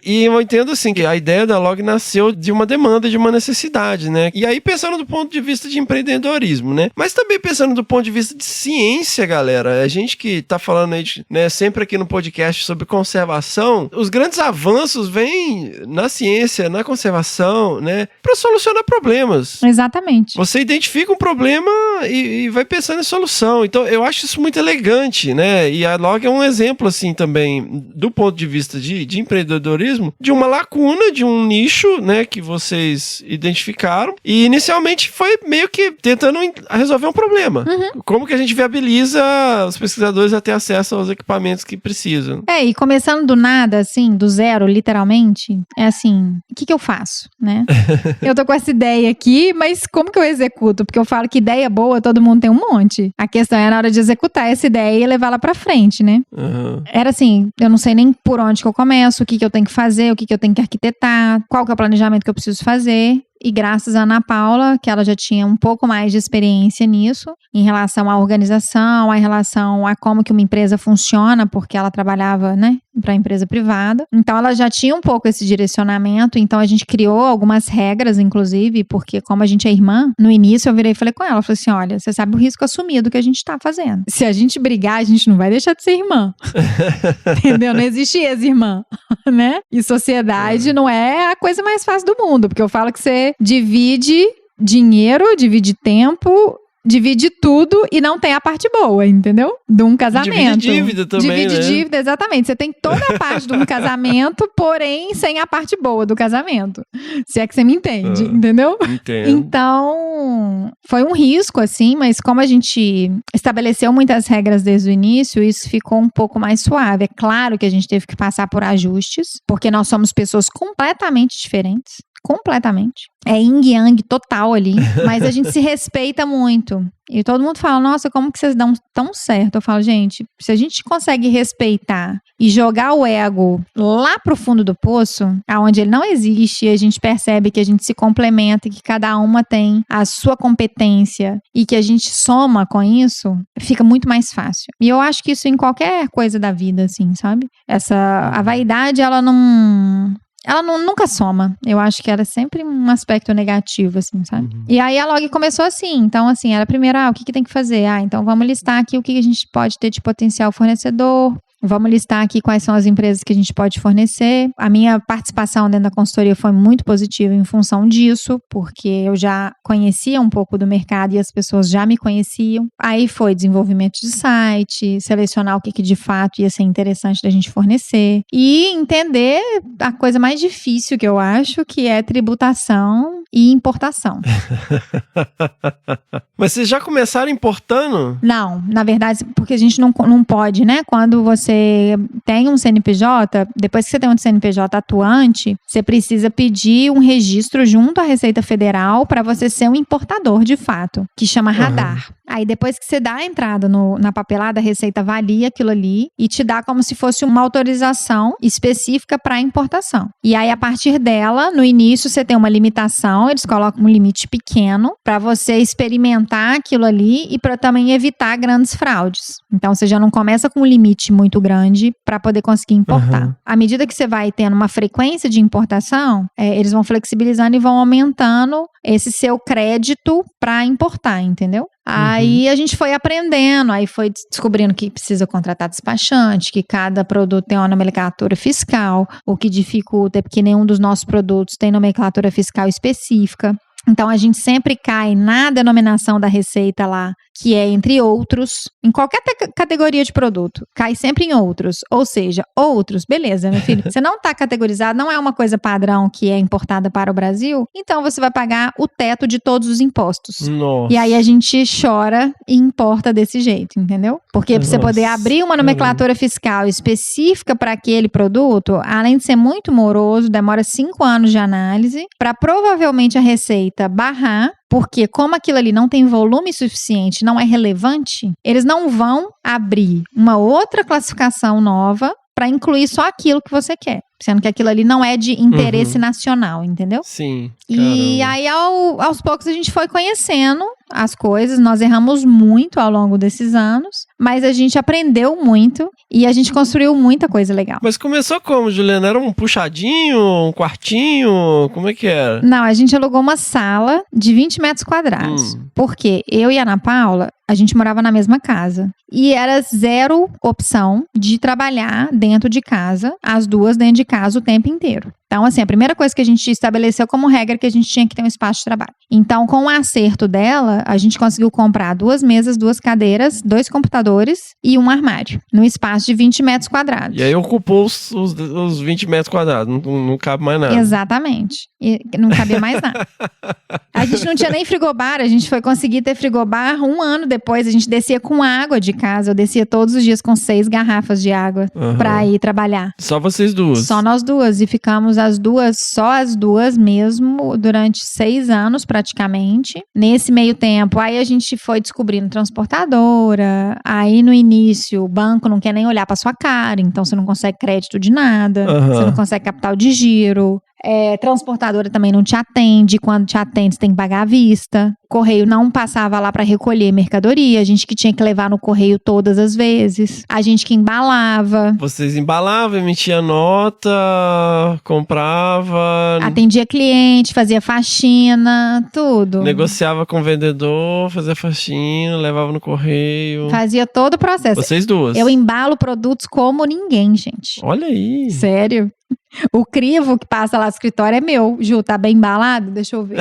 E eu entendo, assim, que a ideia da Log nasceu de uma demanda, de uma necessidade, né? E aí, pensando do ponto de vista de empreendedorismo, né? Mas também pensando do ponto de vista de ciência, galera. A gente que tá falando aí, né, sempre aqui no podcast sobre conservação, os grandes avanços vêm na ciência, na conservação, né? Pra solucionar problemas. Exatamente. Você identifica um problema e vai pensando em solução. Então, eu acho isso muito elegante, né? E a Log é um exemplo, assim, também, do ponto de vista de empreendedorismo, de uma lacuna, de um nicho, né, que vocês identificaram. E, inicialmente, foi meio que tentando resolver um problema. Como que a gente viabiliza os pesquisadores a ter acesso aos equipamentos que precisam? E começando do nada, assim, do zero, literalmente, é assim, o que eu faço, né? Eu tô com essa ideia aqui, mas como que eu executo? Porque eu falo que ideia boa, todo mundo tem um monte. A questão é na hora de executar essa ideia e levá-la pra frente, né? Era assim, eu não sei nem por onde que eu começo, o que eu tenho que fazer, o que eu tenho que arquitetar, qual que é o planejamento que eu preciso fazer. E graças a Ana Paula, que ela já tinha um pouco mais de experiência nisso, em relação à organização, em relação a como que uma empresa funciona, porque ela trabalhava, né, para empresa privada. Então, ela já tinha um pouco esse direcionamento. Então, a gente criou algumas regras, inclusive, porque como a gente é irmã, no início eu virei e falei com ela, falei assim, olha, você sabe o risco assumido que a gente tá fazendo. Se a gente brigar, a gente não vai deixar de ser irmã. Entendeu? Não existe ex-irmã, né? E sociedade não é a coisa mais fácil do mundo, porque eu falo que você divide dinheiro, divide tempo, divide tudo e não tem a parte boa, entendeu? De um casamento. Divide dívida também, Divide né? dívida, exatamente. Você tem toda a parte de um casamento, porém sem a parte boa do casamento. Se é que você me entende, entendeu? Entendo. Então, foi um risco, assim, mas como a gente estabeleceu muitas regras desde o início, isso ficou um pouco mais suave. É claro que a gente teve que passar por ajustes, porque nós somos pessoas completamente diferentes. completamente. É yin yang total ali, mas a gente se respeita muito. E todo mundo fala, nossa, como que vocês dão tão certo? Eu falo, gente, se a gente consegue respeitar e jogar o ego lá pro fundo do poço, aonde ele não existe, e a gente percebe que a gente se complementa, que cada uma tem a sua competência e que a gente soma com isso, fica muito mais fácil. E eu acho que isso em qualquer coisa da vida, assim, sabe? A vaidade, ela nunca soma. Eu acho que ela é sempre um aspecto negativo, assim, sabe? E aí a Log começou assim. Então, assim, era primeiro, o que tem que fazer? Então vamos listar aqui o que a gente pode ter de potencial fornecedor. Vamos listar aqui quais são as empresas que a gente pode fornecer. A minha participação dentro da consultoria foi muito positiva em função disso, porque eu já conhecia um pouco do mercado e as pessoas já me conheciam. Aí foi desenvolvimento de site, selecionar o que de fato ia ser interessante da gente fornecer e entender a coisa mais difícil que eu acho, que é tributação e importação. Mas vocês já começaram importando? Não, na verdade, porque a gente não pode, né? Quando você tem um CNPJ, depois que você tem um CNPJ atuante, você precisa pedir um registro junto à Receita Federal para você ser um importador de fato, que chama radar. Aí depois que você dá a entrada na papelada, a Receita avalia aquilo ali e te dá como se fosse uma autorização específica para importação. E aí a partir dela, no início você tem uma limitação, eles colocam um limite pequeno para você experimentar aquilo ali e para também evitar grandes fraudes. Então você já não começa com um limite muito grande para poder conseguir importar. À medida que você vai tendo uma frequência de importação, eles vão flexibilizando e vão aumentando esse seu crédito para importar, entendeu? Aí a gente foi aprendendo, aí foi descobrindo que precisa contratar despachante, que cada produto tem uma nomenclatura fiscal, o que dificulta é porque nenhum dos nossos produtos tem nomenclatura fiscal específica. Então, a gente sempre cai na denominação da receita lá, que é entre outros, em qualquer categoria de produto, cai sempre em outros. Ou seja, outros, beleza, meu filho, você não está categorizado, não é uma coisa padrão que é importada para o Brasil, então você vai pagar o teto de todos os impostos. Nossa. E aí a gente chora e importa desse jeito, entendeu? Porque para você poder abrir uma nomenclatura fiscal específica para aquele produto, além de ser muito moroso, demora 5 anos de análise, para provavelmente a receita barrar, porque como aquilo ali não tem volume suficiente, não é relevante, eles não vão abrir uma outra classificação nova para incluir só aquilo que você quer. Sendo que aquilo ali não é de interesse nacional, entendeu? Sim. E aí, aos poucos, a gente foi conhecendo as coisas. Nós erramos muito ao longo desses anos, mas a gente aprendeu muito e a gente construiu muita coisa legal. Mas começou como, Juliana? Era um puxadinho, um quartinho? Como é que era? Não, a gente alugou uma sala de 20 metros quadrados. Porque eu e a Ana Paula, a gente morava na mesma casa. E era zero opção de trabalhar dentro de casa, as duas dentro de casa o tempo inteiro. Então, assim, a primeira coisa que a gente estabeleceu como regra é que a gente tinha que ter um espaço de trabalho. Então, com o acerto dela, a gente conseguiu comprar 2 mesas, 2 cadeiras, 2 computadores e um armário, num espaço de 20 metros quadrados. E aí ocupou os 20 metros quadrados, não cabe mais nada. Exatamente. E não cabia mais nada. A gente não tinha nem frigobar, a gente foi conseguir ter frigobar 1 ano depois. A gente descia com água de casa, eu descia todos os dias com 6 garrafas de água pra ir trabalhar. Só vocês duas? Só nós duas, e ficamos só as duas mesmo, durante 6 anos praticamente. Nesse meio tempo, aí a gente foi descobrindo transportadora, aí no início o banco não quer nem olhar pra sua cara, então você não consegue crédito de nada, você não consegue capital de giro. Transportadora também não te atende, quando te atende você tem que pagar à vista. Correio não passava lá para recolher mercadoria, a gente que tinha que levar no correio todas as vezes, a gente que embalava. Vocês embalavam, emitia nota, comprava, atendia cliente, fazia faxina, tudo. Negociava com o vendedor, fazia faxina, levava no correio. Fazia todo o processo. Vocês duas? Eu embalo produtos como ninguém, gente. Olha aí. Sério? O crivo que passa lá no escritório é meu. Ju, tá bem embalado? Deixa eu ver.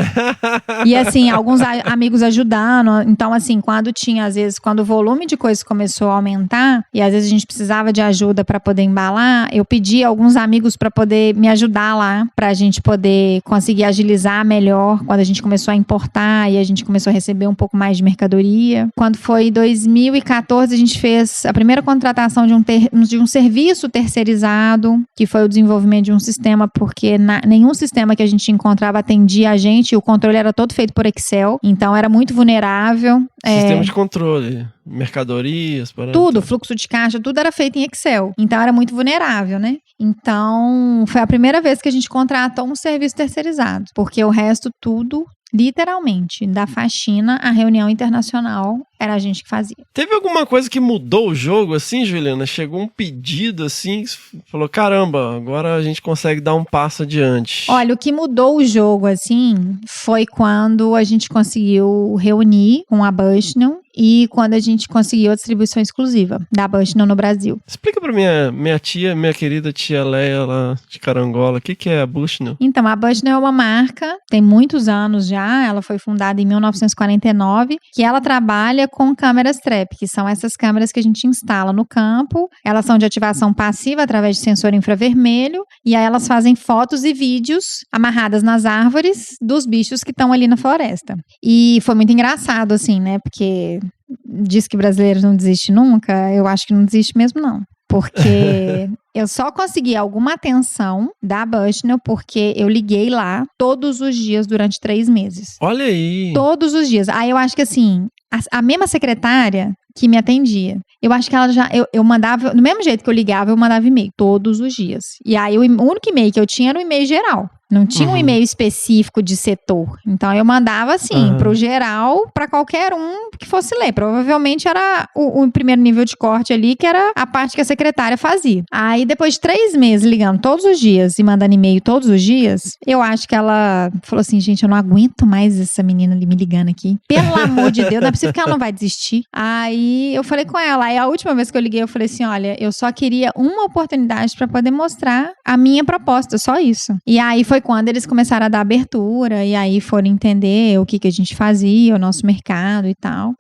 E assim, alguns amigos ajudando. Então assim, quando o volume de coisas começou a aumentar, e às vezes a gente precisava de ajuda para poder embalar, eu pedi a alguns amigos para poder me ajudar lá, pra gente poder conseguir agilizar melhor quando a gente começou a importar e a gente começou a receber um pouco mais de mercadoria. Quando foi em 2014, a gente fez a primeira contratação de um serviço terceirizado, que foi o desenvolvimento desenvolvimento de um sistema, porque nenhum sistema que a gente encontrava atendia a gente, o controle era todo feito por Excel, então era muito vulnerável. Sistema de controle, mercadorias, tudo, fluxo de caixa, tudo era feito em Excel. Então era muito vulnerável, né? Então foi a primeira vez que a gente contratou um serviço terceirizado, porque o resto tudo, literalmente, da faxina à reunião internacional, era a gente que fazia. Teve alguma coisa que mudou o jogo, assim, Juliana? Chegou um pedido, assim, falou, caramba, agora a gente consegue dar um passo adiante. Olha, o que mudou o jogo, assim, foi quando a gente conseguiu reunir com a Bushnell e quando a gente conseguiu a distribuição exclusiva da Bushnell no Brasil. Explica pra minha tia, minha querida tia Leia, lá de Carangola, o que é a Bushnell? Então, a Bushnell é uma marca, tem muitos anos já, ela foi fundada em 1949, que ela trabalha com câmeras trap, que são essas câmeras que a gente instala no campo. Elas são de ativação passiva através de sensor infravermelho e aí elas fazem fotos e vídeos amarradas nas árvores dos bichos que estão ali na floresta. E foi muito engraçado, assim, né? Porque diz que brasileiro não desiste nunca, eu acho que não desiste mesmo, não. Porque eu só consegui alguma atenção da Bushnell porque eu liguei lá todos os dias durante 3 meses. Olha aí! Todos os dias. Aí eu acho que assim, a mesma secretária que me atendia, eu acho que ela já, eu mandava, do mesmo jeito que eu ligava, eu mandava e-mail todos os dias. E aí o único e-mail que eu tinha era o e-mail geral. Não tinha um e-mail específico de setor. Então, eu mandava, assim, pro geral, pra qualquer um que fosse ler. Provavelmente era o primeiro nível de corte ali, que era a parte que a secretária fazia. Aí, depois de 3 meses ligando todos os dias e mandando e-mail todos os dias, eu acho que ela falou assim, gente, eu não aguento mais essa menina ali me ligando aqui. Pelo amor de Deus, não é possível que ela não vai desistir. Aí, eu falei com ela. Aí, a última vez que eu liguei, eu falei assim, olha, eu só queria uma oportunidade pra poder mostrar a minha proposta, só isso. E aí, foi quando eles começaram a dar abertura e aí foram entender o que a gente fazia, o nosso mercado e tal.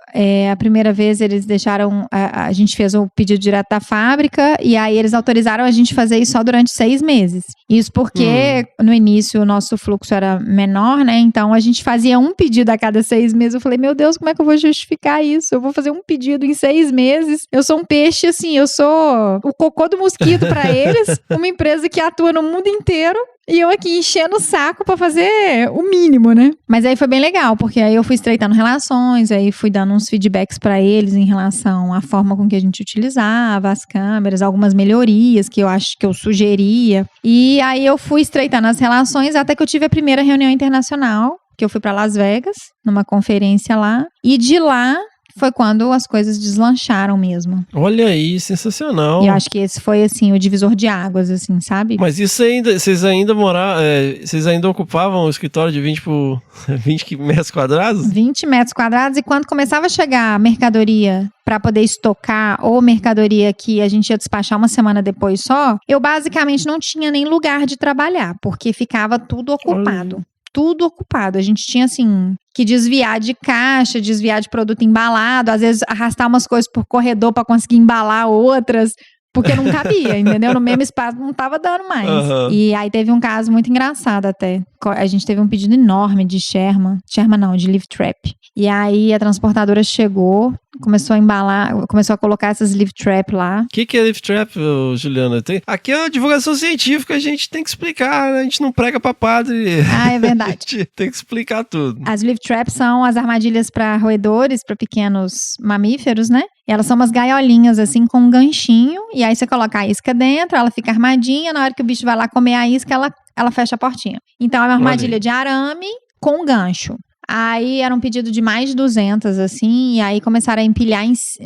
A primeira vez eles deixaram, a gente fez o pedido direto da fábrica e aí eles autorizaram a gente fazer isso só durante 6 meses. Isso porque no início o nosso fluxo era menor, né? Então a gente fazia um pedido a cada 6 meses. Eu falei, meu Deus, como é que eu vou justificar isso? Eu vou fazer um pedido em 6 meses. Eu sou um peixe, assim, eu sou o cocô do mosquito pra eles. Uma empresa que atua no mundo inteiro. E eu aqui enchendo o saco pra fazer o mínimo, né? Mas aí foi bem legal, porque aí eu fui estreitando relações, aí fui dando uns feedbacks pra eles em relação à forma com que a gente utilizava as câmeras, algumas melhorias que eu acho que eu sugeria. E aí eu fui estreitando as relações até que eu tive a primeira reunião internacional, que eu fui pra Las Vegas, numa conferência lá. E de lá foi quando as coisas deslancharam mesmo. Olha aí, sensacional. E eu acho que esse foi, assim, o divisor de águas, assim, sabe? Mas isso ainda, vocês ainda ocupavam o escritório de 20 metros quadrados? 20 metros quadrados, e quando começava a chegar mercadoria para poder estocar, ou mercadoria que a gente ia despachar uma semana depois só, eu basicamente não tinha nem lugar de trabalhar, porque ficava tudo ocupado. Olha. Tudo ocupado. A gente tinha, assim, que desviar de caixa, desviar de produto embalado, às vezes arrastar umas coisas por corredor para conseguir embalar outras, porque não cabia, entendeu? No mesmo espaço não tava dando mais. E aí teve um caso muito engraçado até. A gente teve um pedido enorme de Sherman não, de Live Trap. E aí a transportadora chegou, começou a embalar, começou a colocar essas Live Trap lá. O que é Live Trap, Juliana? Aqui é uma divulgação científica, a gente tem que explicar, a gente não prega pra padre. Ah, é verdade. A gente tem que explicar tudo. As Live Trap são as armadilhas para roedores, para pequenos mamíferos, né? E elas são umas gaiolinhas, assim, com um ganchinho. E aí você coloca a isca dentro, ela fica armadinha. Na hora que o bicho vai lá comer a isca, ela fecha a portinha. Então, é uma armadilha de arame com gancho. Aí, era um pedido de mais de 200, assim. E aí, começaram a empilhar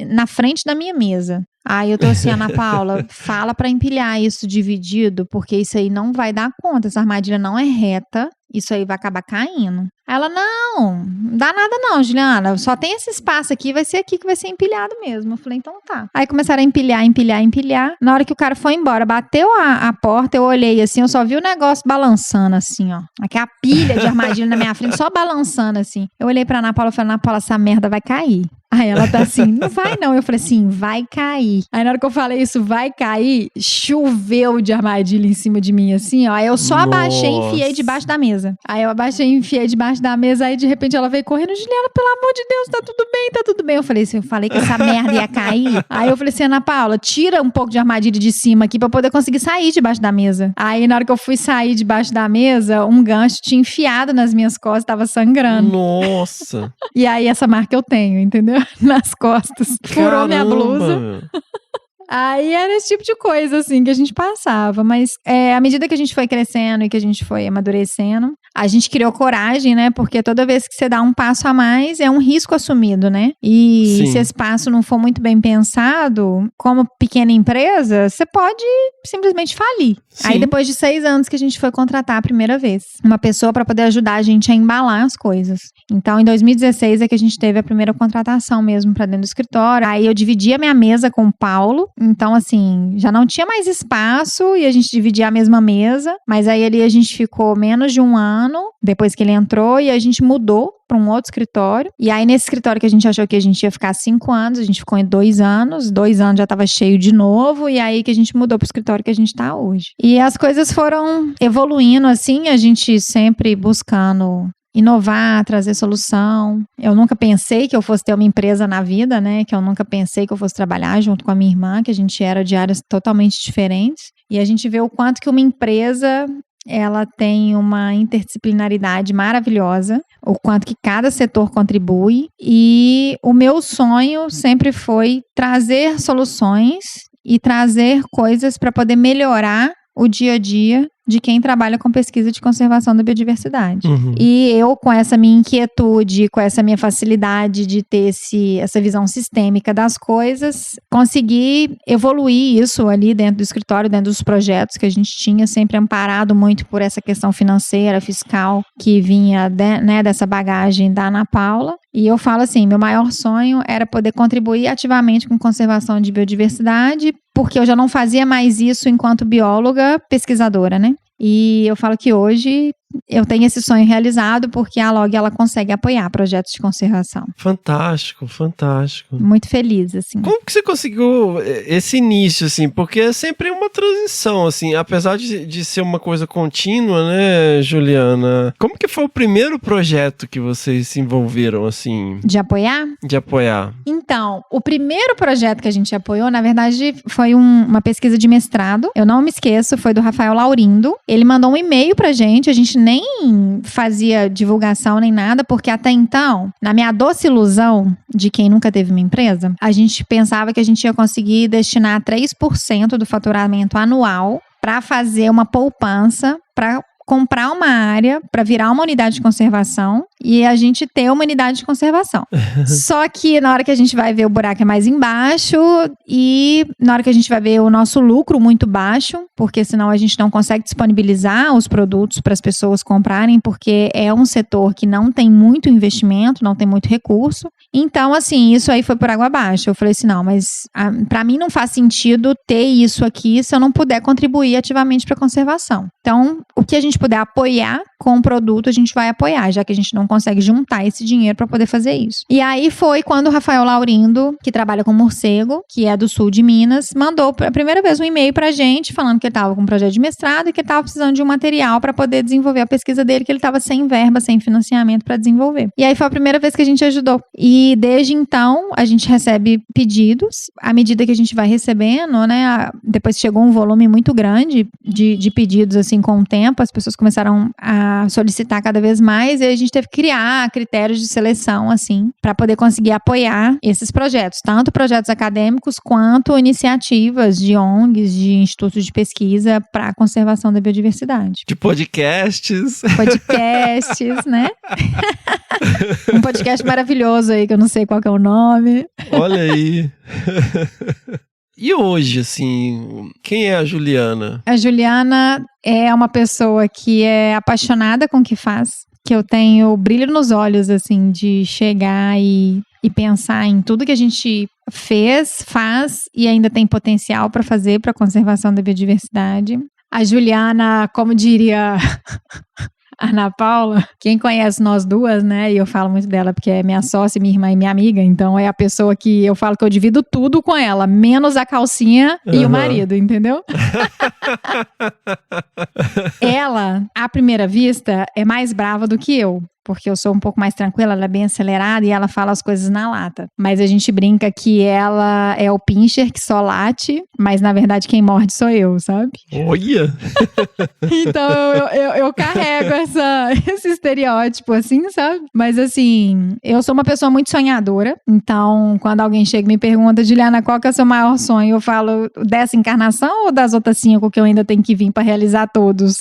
na frente da minha mesa. Aí, eu tô assim, Ana Paula, fala pra empilhar isso dividido, porque isso aí não vai dar conta. Essa armadilha não é reta. Isso aí vai acabar caindo. Ela, não dá nada não, Juliana. Só tem esse espaço aqui, vai ser aqui que vai ser empilhado mesmo. Eu falei, então tá. Aí começaram a empilhar. Na hora que o cara foi embora, bateu a porta, eu olhei assim, eu só vi o negócio balançando assim, ó. Aqui a pilha de armadilha na minha frente, só balançando assim. Eu olhei pra Ana Paula e falei, Ana Paula, essa merda vai cair. Aí ela tá assim, não vai não. Eu falei assim, vai cair. Aí na hora que eu falei isso, vai cair, choveu de armadilha em cima de mim, assim, ó. Aí eu só abaixei e enfiei debaixo da mesa. Aí eu abaixei e enfiei debaixo da mesa, aí de repente ela veio correndo, Juliana, pelo amor de Deus, tá tudo bem, tá tudo bem. Eu falei assim, eu falei que essa merda ia cair. Aí eu falei assim, Ana Paula, tira um pouco de armadilha de cima aqui pra eu poder conseguir sair debaixo da mesa. Aí na hora que eu fui sair debaixo da mesa, um gancho tinha enfiado nas minhas costas, tava sangrando. Nossa. E aí essa marca eu tenho, entendeu? Nas costas. Furou minha blusa. Meu. Aí era esse tipo de coisa, assim, que a gente passava. Mas à medida que a gente foi crescendo e que a gente foi amadurecendo, a gente criou coragem, né? Porque toda vez que você dá um passo a mais, é um risco assumido, né? E Sim. se esse passo não for muito bem pensado, como pequena empresa, você pode simplesmente falir. Sim. Aí depois de 6 anos que a gente foi contratar a primeira vez uma pessoa para poder ajudar a gente a embalar as coisas. Então, em 2016 é que a gente teve a primeira contratação mesmo para dentro do escritório. Aí eu dividi a minha mesa com o Paulo. Então, assim, já não tinha mais espaço e a gente dividia a mesma mesa. Mas aí ali a gente ficou menos de um ano depois que ele entrou e a gente mudou para um outro escritório. E aí, nesse escritório que a gente achou que a gente ia ficar 5 anos, a gente ficou em 2 anos. 2 anos já estava cheio de novo. E aí que a gente mudou para o escritório que a gente está hoje. E as coisas foram evoluindo, assim, a gente sempre buscando inovar, trazer solução. Eu nunca pensei que eu fosse ter uma empresa na vida, né? Que eu nunca pensei que eu fosse trabalhar junto com a minha irmã, que a gente era de áreas totalmente diferentes. E a gente vê o quanto que uma empresa, ela tem uma interdisciplinaridade maravilhosa, o quanto que cada setor contribui. E o meu sonho sempre foi trazer soluções e trazer coisas para poder melhorar o dia a dia de quem trabalha com pesquisa de conservação da biodiversidade. Uhum. E eu, com essa minha inquietude, com essa minha facilidade de ter essa visão sistêmica das coisas, consegui evoluir isso ali dentro do escritório, dentro dos projetos que a gente tinha, sempre amparado muito por essa questão financeira, fiscal, que vinha dessa bagagem da Ana Paula. E eu falo assim, meu maior sonho era poder contribuir ativamente com conservação de biodiversidade, porque eu já não fazia mais isso enquanto bióloga pesquisadora, né? E eu falo que hoje eu tenho esse sonho realizado porque a LOG, ela consegue apoiar projetos de conservação. Fantástico, fantástico. Muito feliz, assim. Como que você conseguiu esse início, assim? Porque é sempre uma transição, assim, apesar de ser uma coisa contínua, né, Juliana? Como que foi o primeiro projeto que vocês se envolveram, assim? De apoiar? De apoiar. Então, o primeiro projeto que a gente apoiou, na verdade, foi uma pesquisa de mestrado. Eu não me esqueço, foi do Rafael Laurindo. Ele mandou um e-mail pra gente, a gente nem fazia divulgação nem nada, porque até então, na minha doce ilusão de quem nunca teve uma empresa, a gente pensava que a gente ia conseguir destinar 3% do faturamento anual para fazer uma poupança, para comprar uma área para virar uma unidade de conservação e a gente ter uma unidade de conservação. Só que na hora que a gente vai ver, o buraco é mais embaixo e na hora que a gente vai ver o nosso lucro muito baixo, porque senão a gente não consegue disponibilizar os produtos para as pessoas comprarem, porque é um setor que não tem muito investimento, não tem muito recurso. Então, assim, isso aí foi por água abaixo. Eu falei assim, não, mas para mim não faz sentido ter isso aqui se eu não puder contribuir ativamente para a conservação. Então, o que a gente puder apoiar com o produto, a gente vai apoiar, já que a gente não consegue juntar esse dinheiro para poder fazer isso. E aí foi quando o Rafael Laurindo, que trabalha com morcego, que é do sul de Minas, mandou a primeira vez um e-mail pra gente, falando que ele estava com um projeto de mestrado e que ele estava precisando de um material para poder desenvolver a pesquisa dele, que ele estava sem verba, sem financiamento para desenvolver. E aí foi a primeira vez que a gente ajudou. E desde então, a gente recebe pedidos, à medida que a gente vai recebendo, né, depois chegou um volume muito grande de pedidos, assim, com o tempo, as pessoas começaram a solicitar cada vez mais e a gente teve que criar critérios de seleção, assim, para poder conseguir apoiar esses projetos, tanto projetos acadêmicos quanto iniciativas de ONGs, de institutos de pesquisa para a conservação da biodiversidade. De podcasts. Podcasts, né? Um podcast maravilhoso aí, que eu não sei qual que é o nome. Olha aí. E hoje, assim, quem é a Juliana? A Juliana é uma pessoa que é apaixonada com o que faz, que eu tenho brilho nos olhos, assim, de chegar e pensar em tudo que a gente faz e ainda tem potencial para fazer para a conservação da biodiversidade. A Juliana, como diria Ana Paula, quem conhece nós duas, né? E eu falo muito dela porque é minha sócia, minha irmã e minha amiga. Então é a pessoa que eu falo que eu divido tudo com ela, menos a calcinha e o marido, entendeu? Ela, à primeira vista, é mais brava do que eu. Porque eu sou um pouco mais tranquila, ela é bem acelerada e ela fala as coisas na lata. Mas a gente brinca que ela é o pincher que só late, mas na verdade quem morde sou eu, sabe? Olha! Então eu carrego esse estereótipo, assim, sabe? Mas assim, eu sou uma pessoa muito sonhadora. Então, quando alguém chega e me pergunta, Juliana, qual que é o seu maior sonho? Eu falo, dessa encarnação ou das outras 5 que eu ainda tenho que vir pra realizar todos?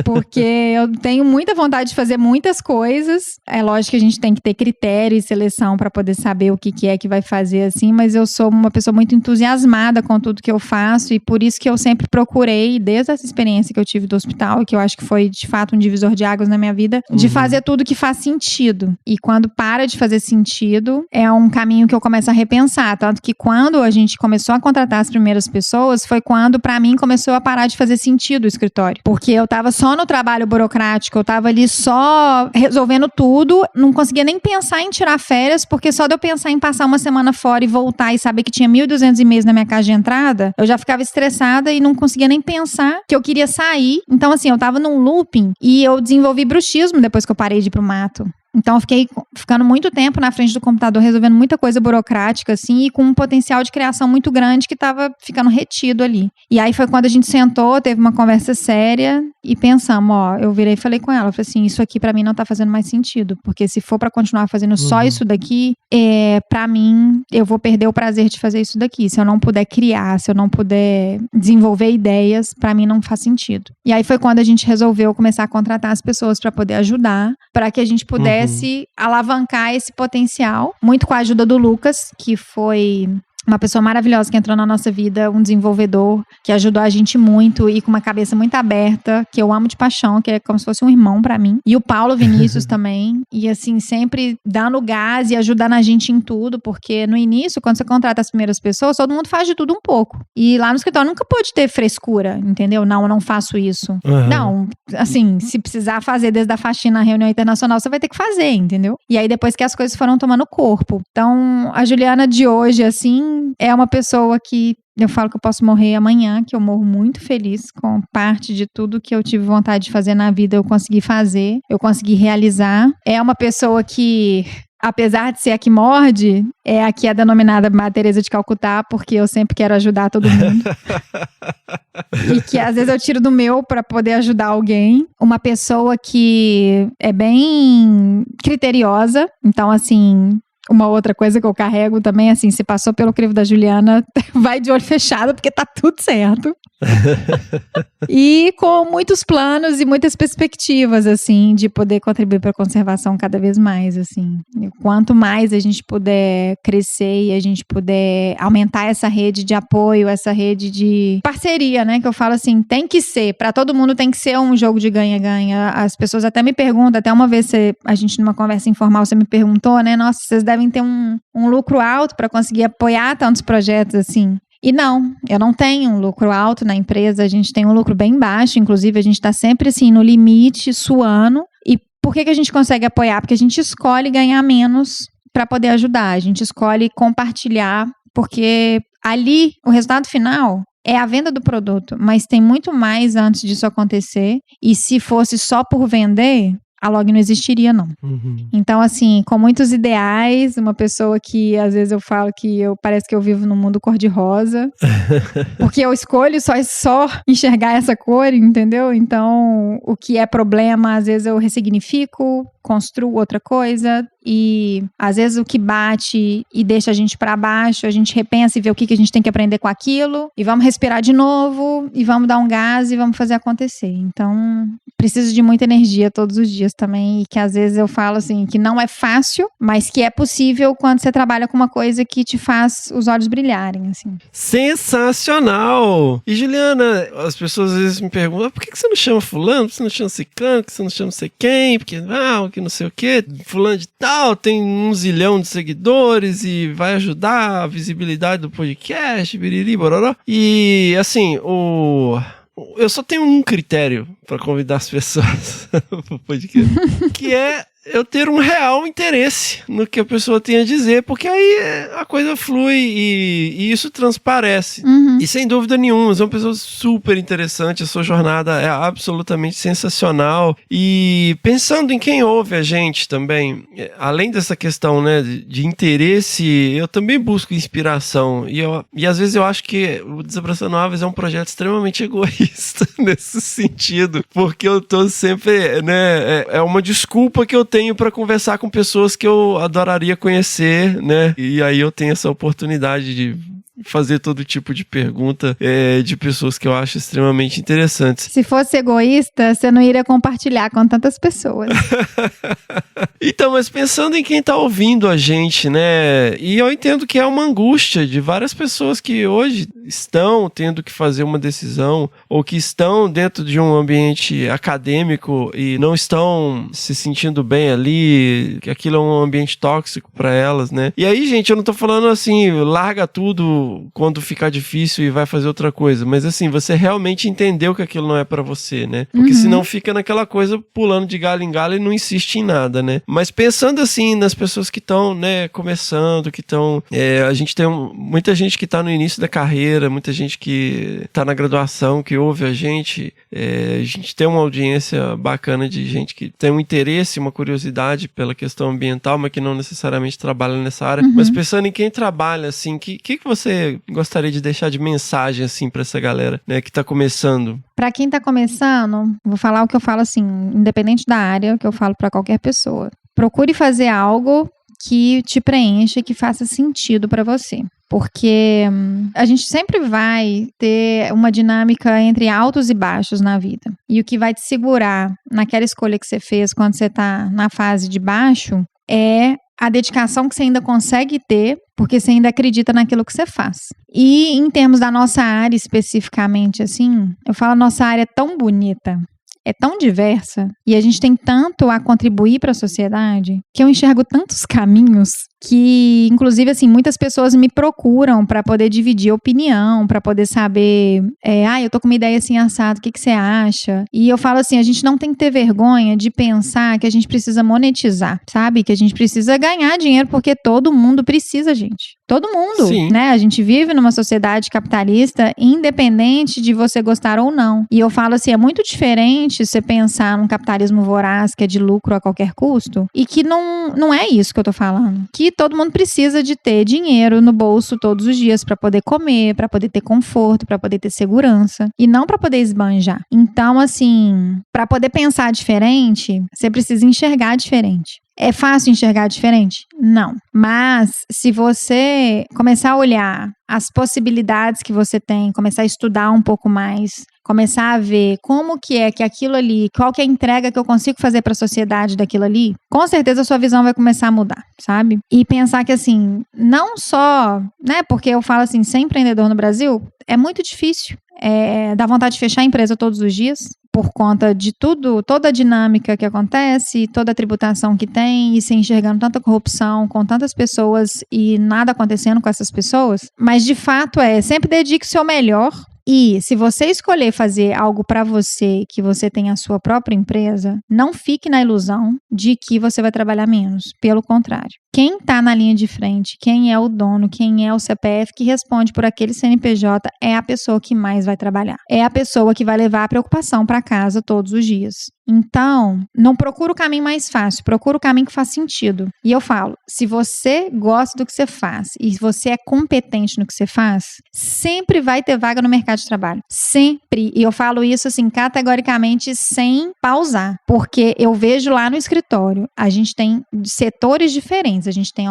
Porque eu tenho muita vontade de fazer muitas coisas. É lógico que a gente tem que ter critério e seleção para poder saber o que é que vai fazer assim, mas eu sou uma pessoa muito entusiasmada com tudo que eu faço e por isso que eu sempre procurei, desde essa experiência que eu tive do hospital, que eu acho que foi de fato um divisor de águas na minha vida, de fazer tudo que faz sentido. E quando para de fazer sentido, é um caminho que eu começo a repensar. Tanto que quando a gente começou a contratar as primeiras pessoas, foi quando para mim começou a parar de fazer sentido o escritório. Porque eu tava só no trabalho burocrático, eu tava ali só resolvendo tudo, não conseguia nem pensar em tirar férias, porque só de eu pensar em passar uma semana fora e voltar e saber que tinha 1.200 e-mails na minha caixa de entrada, eu já ficava estressada e não conseguia nem pensar que eu queria sair. Então, assim, eu tava num looping e eu desenvolvi bruxismo depois que eu parei de ir pro mato. Então, eu fiquei ficando muito tempo na frente do computador, resolvendo muita coisa burocrática, assim, e com um potencial de criação muito grande que tava ficando retido ali. E aí foi quando a gente sentou, teve uma conversa séria e pensamos, eu virei e falei com ela, falei assim, isso aqui pra mim não tá fazendo mais sentido, porque se for pra continuar fazendo só isso daqui, pra mim, eu vou perder o prazer de fazer isso daqui. Se eu não puder criar, se eu não puder desenvolver ideias, pra mim não faz sentido. E aí foi quando a gente resolveu começar a contratar as pessoas pra poder ajudar, pra que a gente pudesse alavancar esse potencial, muito com a ajuda do Lucas, que foi uma pessoa maravilhosa que entrou na nossa vida, um desenvolvedor que ajudou a gente muito e com uma cabeça muito aberta, que eu amo de paixão, que é como se fosse um irmão pra mim. E o Paulo Vinícius também, e assim, sempre dando gás e ajudando a gente em tudo, porque no início, quando você contrata as primeiras pessoas, todo mundo faz de tudo um pouco. E lá no escritório nunca pôde ter frescura, entendeu? Não, eu não faço isso. Não, assim, se precisar fazer desde a faxina na reunião internacional, você vai ter que fazer, entendeu? E aí depois que as coisas foram tomando corpo. Então, a Juliana de hoje, assim, é uma pessoa que eu falo que eu posso morrer amanhã, que eu morro muito feliz com parte de tudo que eu tive vontade de fazer na vida, eu consegui fazer, eu consegui realizar. É uma pessoa que, apesar de ser a que morde, é a que é denominada Madre Teresa de Calcutá, porque eu sempre quero ajudar todo mundo. E que às vezes eu tiro do meu pra poder ajudar alguém. Uma pessoa que é bem criteriosa, então assim... Uma outra coisa que eu carrego também, assim, se passou pelo crivo da Juliana, vai de olho fechado, porque tá tudo certo. E com muitos planos e muitas perspectivas, assim, de poder contribuir para a conservação cada vez mais, assim. E quanto mais a gente puder crescer e a gente puder aumentar essa rede de apoio, essa rede de parceria, né? Que eu falo assim, tem que ser, para todo mundo tem que ser um jogo de ganha-ganha. As pessoas até me perguntam, até uma vez a gente numa conversa informal, você me perguntou, né? Nossa, vocês devem ter um lucro alto para conseguir apoiar tantos projetos assim. E não, eu não tenho um lucro alto na empresa, a gente tem um lucro bem baixo, inclusive a gente está sempre assim no limite, suando. E por que a gente consegue apoiar? Porque a gente escolhe ganhar menos para poder ajudar, a gente escolhe compartilhar, porque ali o resultado final é a venda do produto, mas tem muito mais antes disso acontecer, e se fosse só por vender... a log não existiria, não. Então, assim, com muitos ideais, uma pessoa que, às vezes, eu falo que parece que eu vivo num mundo cor-de-rosa, porque eu escolho só enxergar essa cor, entendeu? Então, o que é problema, às vezes eu ressignifico, construo outra coisa, e às vezes o que bate e deixa a gente pra baixo, a gente repensa e vê o que a gente tem que aprender com aquilo, e vamos respirar de novo, e vamos dar um gás e vamos fazer acontecer. Então, preciso de muita energia todos os dias também, e que às vezes eu falo assim, que não é fácil, mas que é possível quando você trabalha com uma coisa que te faz os olhos brilharem, assim. Sensacional! E Juliana, as pessoas às vezes me perguntam, por que você não chama fulano, por que você não chama ciclano, por que você não chama não sei quem, porque que não sei o que, fulano de tal, tem 1 zilhão de seguidores e vai ajudar a visibilidade do podcast, biriri, bororó. E assim, eu só tenho um critério para convidar as pessoas pro podcast, que é eu ter um real interesse no que a pessoa tem a dizer, porque aí a coisa flui e isso transparece. E sem dúvida nenhuma, você é uma pessoa super interessante, a sua jornada é absolutamente sensacional. E pensando em quem ouve a gente também, além dessa questão, né, de interesse, eu também busco inspiração. E às vezes eu acho que o Desabraçando Árvores é um projeto extremamente egoísta nesse sentido, porque eu tô sempre, né, é uma desculpa que eu tenho para conversar com pessoas que eu adoraria conhecer, né? E aí eu tenho essa oportunidade de fazer todo tipo de pergunta de pessoas que eu acho extremamente interessantes. Se fosse egoísta, você não iria compartilhar com tantas pessoas. Então, mas pensando em quem tá ouvindo a gente, né? E eu entendo que é uma angústia de várias pessoas que hoje estão tendo que fazer uma decisão ou que estão dentro de um ambiente acadêmico e não estão se sentindo bem ali, que aquilo é um ambiente tóxico para elas, né? E aí, gente, eu não tô falando assim, larga tudo quando ficar difícil e vai fazer outra coisa, mas assim, você realmente entendeu que aquilo não é pra você, né? Porque senão fica naquela coisa pulando de galho em galho e não insiste em nada, né? Mas pensando assim nas pessoas que estão, né, começando, que estão, a gente tem muita gente que tá no início da carreira, muita gente que tá na graduação, que ouve a gente tem uma audiência bacana de gente que tem um interesse, uma curiosidade pela questão ambiental, mas que não necessariamente trabalha nessa área. Mas pensando em quem trabalha, assim, que você gostaria de deixar de mensagem, assim, pra essa galera, né, que tá começando? Pra quem tá começando, vou falar o que eu falo assim, independente da área, que eu falo pra qualquer pessoa. Procure fazer algo que te preencha, que faça sentido pra você. Porque a gente sempre vai ter uma dinâmica entre altos e baixos na vida. E o que vai te segurar naquela escolha que você fez quando você tá na fase de baixo é a dedicação que você ainda consegue ter, porque você ainda acredita naquilo que você faz. E em termos da nossa área especificamente, assim, eu falo, a nossa área é tão bonita, é tão diversa, e a gente tem tanto a contribuir para a sociedade, que eu enxergo tantos caminhos que, inclusive, assim, muitas pessoas me procuram para poder dividir opinião, para poder saber, eu tô com uma ideia assim assado, o que você acha? E eu falo assim, a gente não tem que ter vergonha de pensar que a gente precisa monetizar, sabe? Que a gente precisa ganhar dinheiro, porque todo mundo precisa, gente. Todo mundo, Sim. Né? A gente vive numa sociedade capitalista, independente de você gostar ou não. E eu falo assim, é muito diferente você pensar num capitalismo voraz, que é de lucro a qualquer custo, e que não é isso que eu tô falando. Que todo mundo precisa de ter dinheiro no bolso todos os dias para poder comer, para poder ter conforto, para poder ter segurança, e não para poder esbanjar. Então, assim, para poder pensar diferente, você precisa enxergar diferente. É fácil enxergar diferente? Não. Mas se você começar a olhar as possibilidades que você tem, começar a estudar um pouco mais, começar a ver como que é que aquilo ali, qual que é a entrega que eu consigo fazer para a sociedade daquilo ali, com certeza a sua visão vai começar a mudar, sabe? E pensar que assim, não só, né, porque eu falo assim, ser empreendedor no Brasil é muito difícil. Dá vontade de fechar a empresa todos os dias, por conta de tudo, toda a dinâmica que acontece, toda a tributação que tem, e se enxergando tanta corrupção com tantas pessoas e nada acontecendo com essas pessoas. Mas de fato sempre dedique o seu melhor. E se você escolher fazer algo para você, que você tem a sua própria empresa, não fique na ilusão de que você vai trabalhar menos. Pelo contrário. Quem está na linha de frente, quem é o dono, quem é o CPF que responde por aquele CNPJ é a pessoa que mais vai trabalhar. É a pessoa que vai levar a preocupação para casa todos os dias. Então, não procura o caminho mais fácil, procura o caminho que faz sentido. E eu falo, se você gosta do que você faz e você é competente no que você faz, sempre vai ter vaga no mercado de trabalho. Sempre. E eu falo isso assim, categoricamente, sem pausar. Porque eu vejo lá no escritório, a gente tem setores diferentes. A gente tem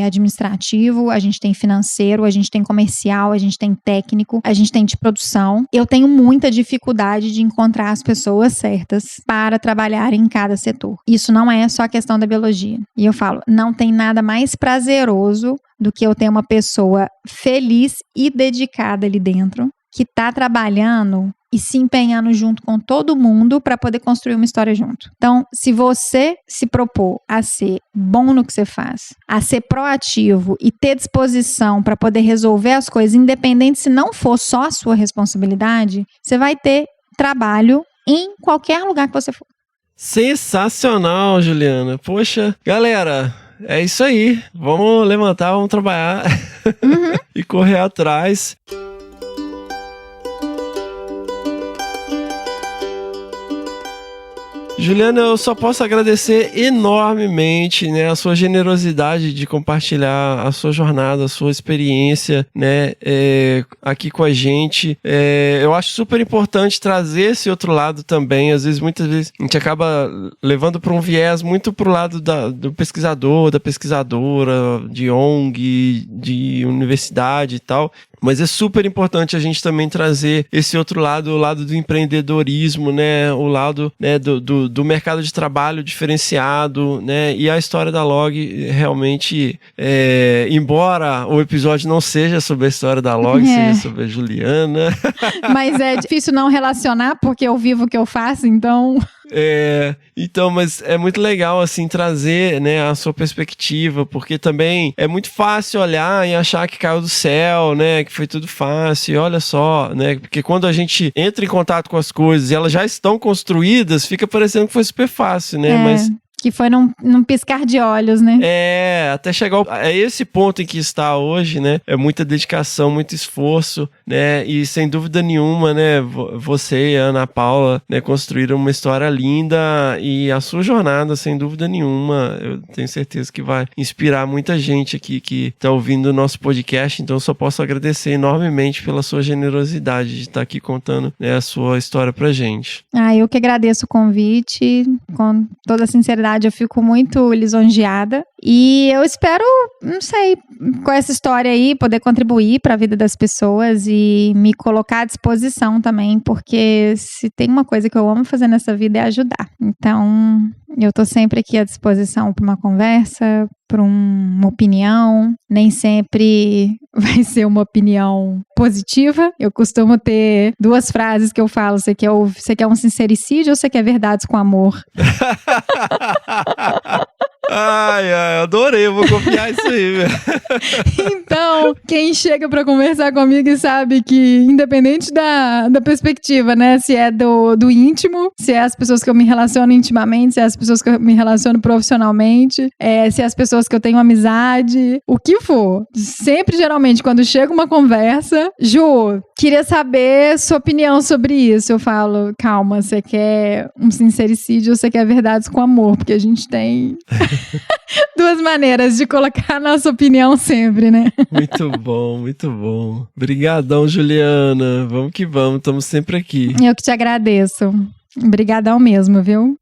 administrativo, a gente tem financeiro, a gente tem comercial, a gente tem técnico, a gente tem de produção. Eu tenho muita dificuldade de encontrar as pessoas certas para trabalhar em cada setor. Isso não é só a questão da biologia. E eu falo, não tem nada mais prazeroso do que eu ter uma pessoa feliz e dedicada ali dentro, que está trabalhando e se empenhando junto com todo mundo para poder construir uma história junto. Então, se você se propor a ser bom no que você faz, a ser proativo e ter disposição para poder resolver as coisas, independente se não for só a sua responsabilidade, você vai ter trabalho em qualquer lugar que você for. Sensacional, Juliana. Poxa, galera, é isso aí. Vamos levantar, vamos trabalhar e correr atrás. Juliana, eu só posso agradecer enormemente, né, a sua generosidade de compartilhar a sua jornada, a sua experiência, né, aqui com a gente. Eu acho super importante trazer esse outro lado também. Às vezes, muitas vezes, a gente acaba levando para um viés muito pro lado do pesquisador, da pesquisadora, de ONG, de universidade e tal. Mas é super importante a gente também trazer esse outro lado, o lado do empreendedorismo, né? O lado, né, do mercado de trabalho diferenciado, né? E a história da Log realmente, embora o episódio não seja sobre a história da Log, seja sobre a Juliana. Mas é difícil não relacionar, porque eu vivo o que eu faço, então... Então, mas é muito legal, assim, trazer, né, a sua perspectiva, porque também é muito fácil olhar e achar que caiu do céu, né, que foi tudo fácil, e olha só, né, porque quando a gente entra em contato com as coisas e elas já estão construídas, fica parecendo que foi super fácil, né, mas... Que foi num piscar de olhos, né? Até chegar a esse ponto em que está hoje, né? É muita dedicação, muito esforço, né? E sem dúvida nenhuma, né? Você e a Ana Paula, né, construíram uma história linda, e a sua jornada, sem dúvida nenhuma, eu tenho certeza que vai inspirar muita gente aqui que está ouvindo o nosso podcast. Então eu só posso agradecer enormemente pela sua generosidade de estar aqui contando, né, a sua história pra gente. Eu que agradeço o convite, com toda a sinceridade. Eu fico muito lisonjeada e eu espero, não sei, com essa história aí, poder contribuir para a vida das pessoas e me colocar à disposição também, porque se tem uma coisa que eu amo fazer nessa vida é ajudar. Então, eu tô sempre aqui à disposição para uma conversa, para uma opinião. Nem sempre vai ser uma opinião positiva. Eu costumo ter 2 frases que eu falo: você quer um sincericídio ou você quer verdades com amor? Ai, adorei, eu vou copiar isso aí, velho. Então, quem chega pra conversar comigo e sabe que, independente da perspectiva, né, se é do íntimo, se é as pessoas que eu me relaciono intimamente, se é as pessoas que eu me relaciono profissionalmente, se é as pessoas que eu tenho amizade, o que for. Sempre, geralmente, quando chega uma conversa, Ju, queria saber sua opinião sobre isso. Eu falo, calma, você quer um sincericídio ou você quer verdades com amor? Porque a gente tem 2 maneiras de colocar a nossa opinião sempre, né? Muito bom, muito bom. Obrigadão, Juliana. Vamos que vamos, estamos sempre aqui. Eu que te agradeço. Obrigadão mesmo, viu?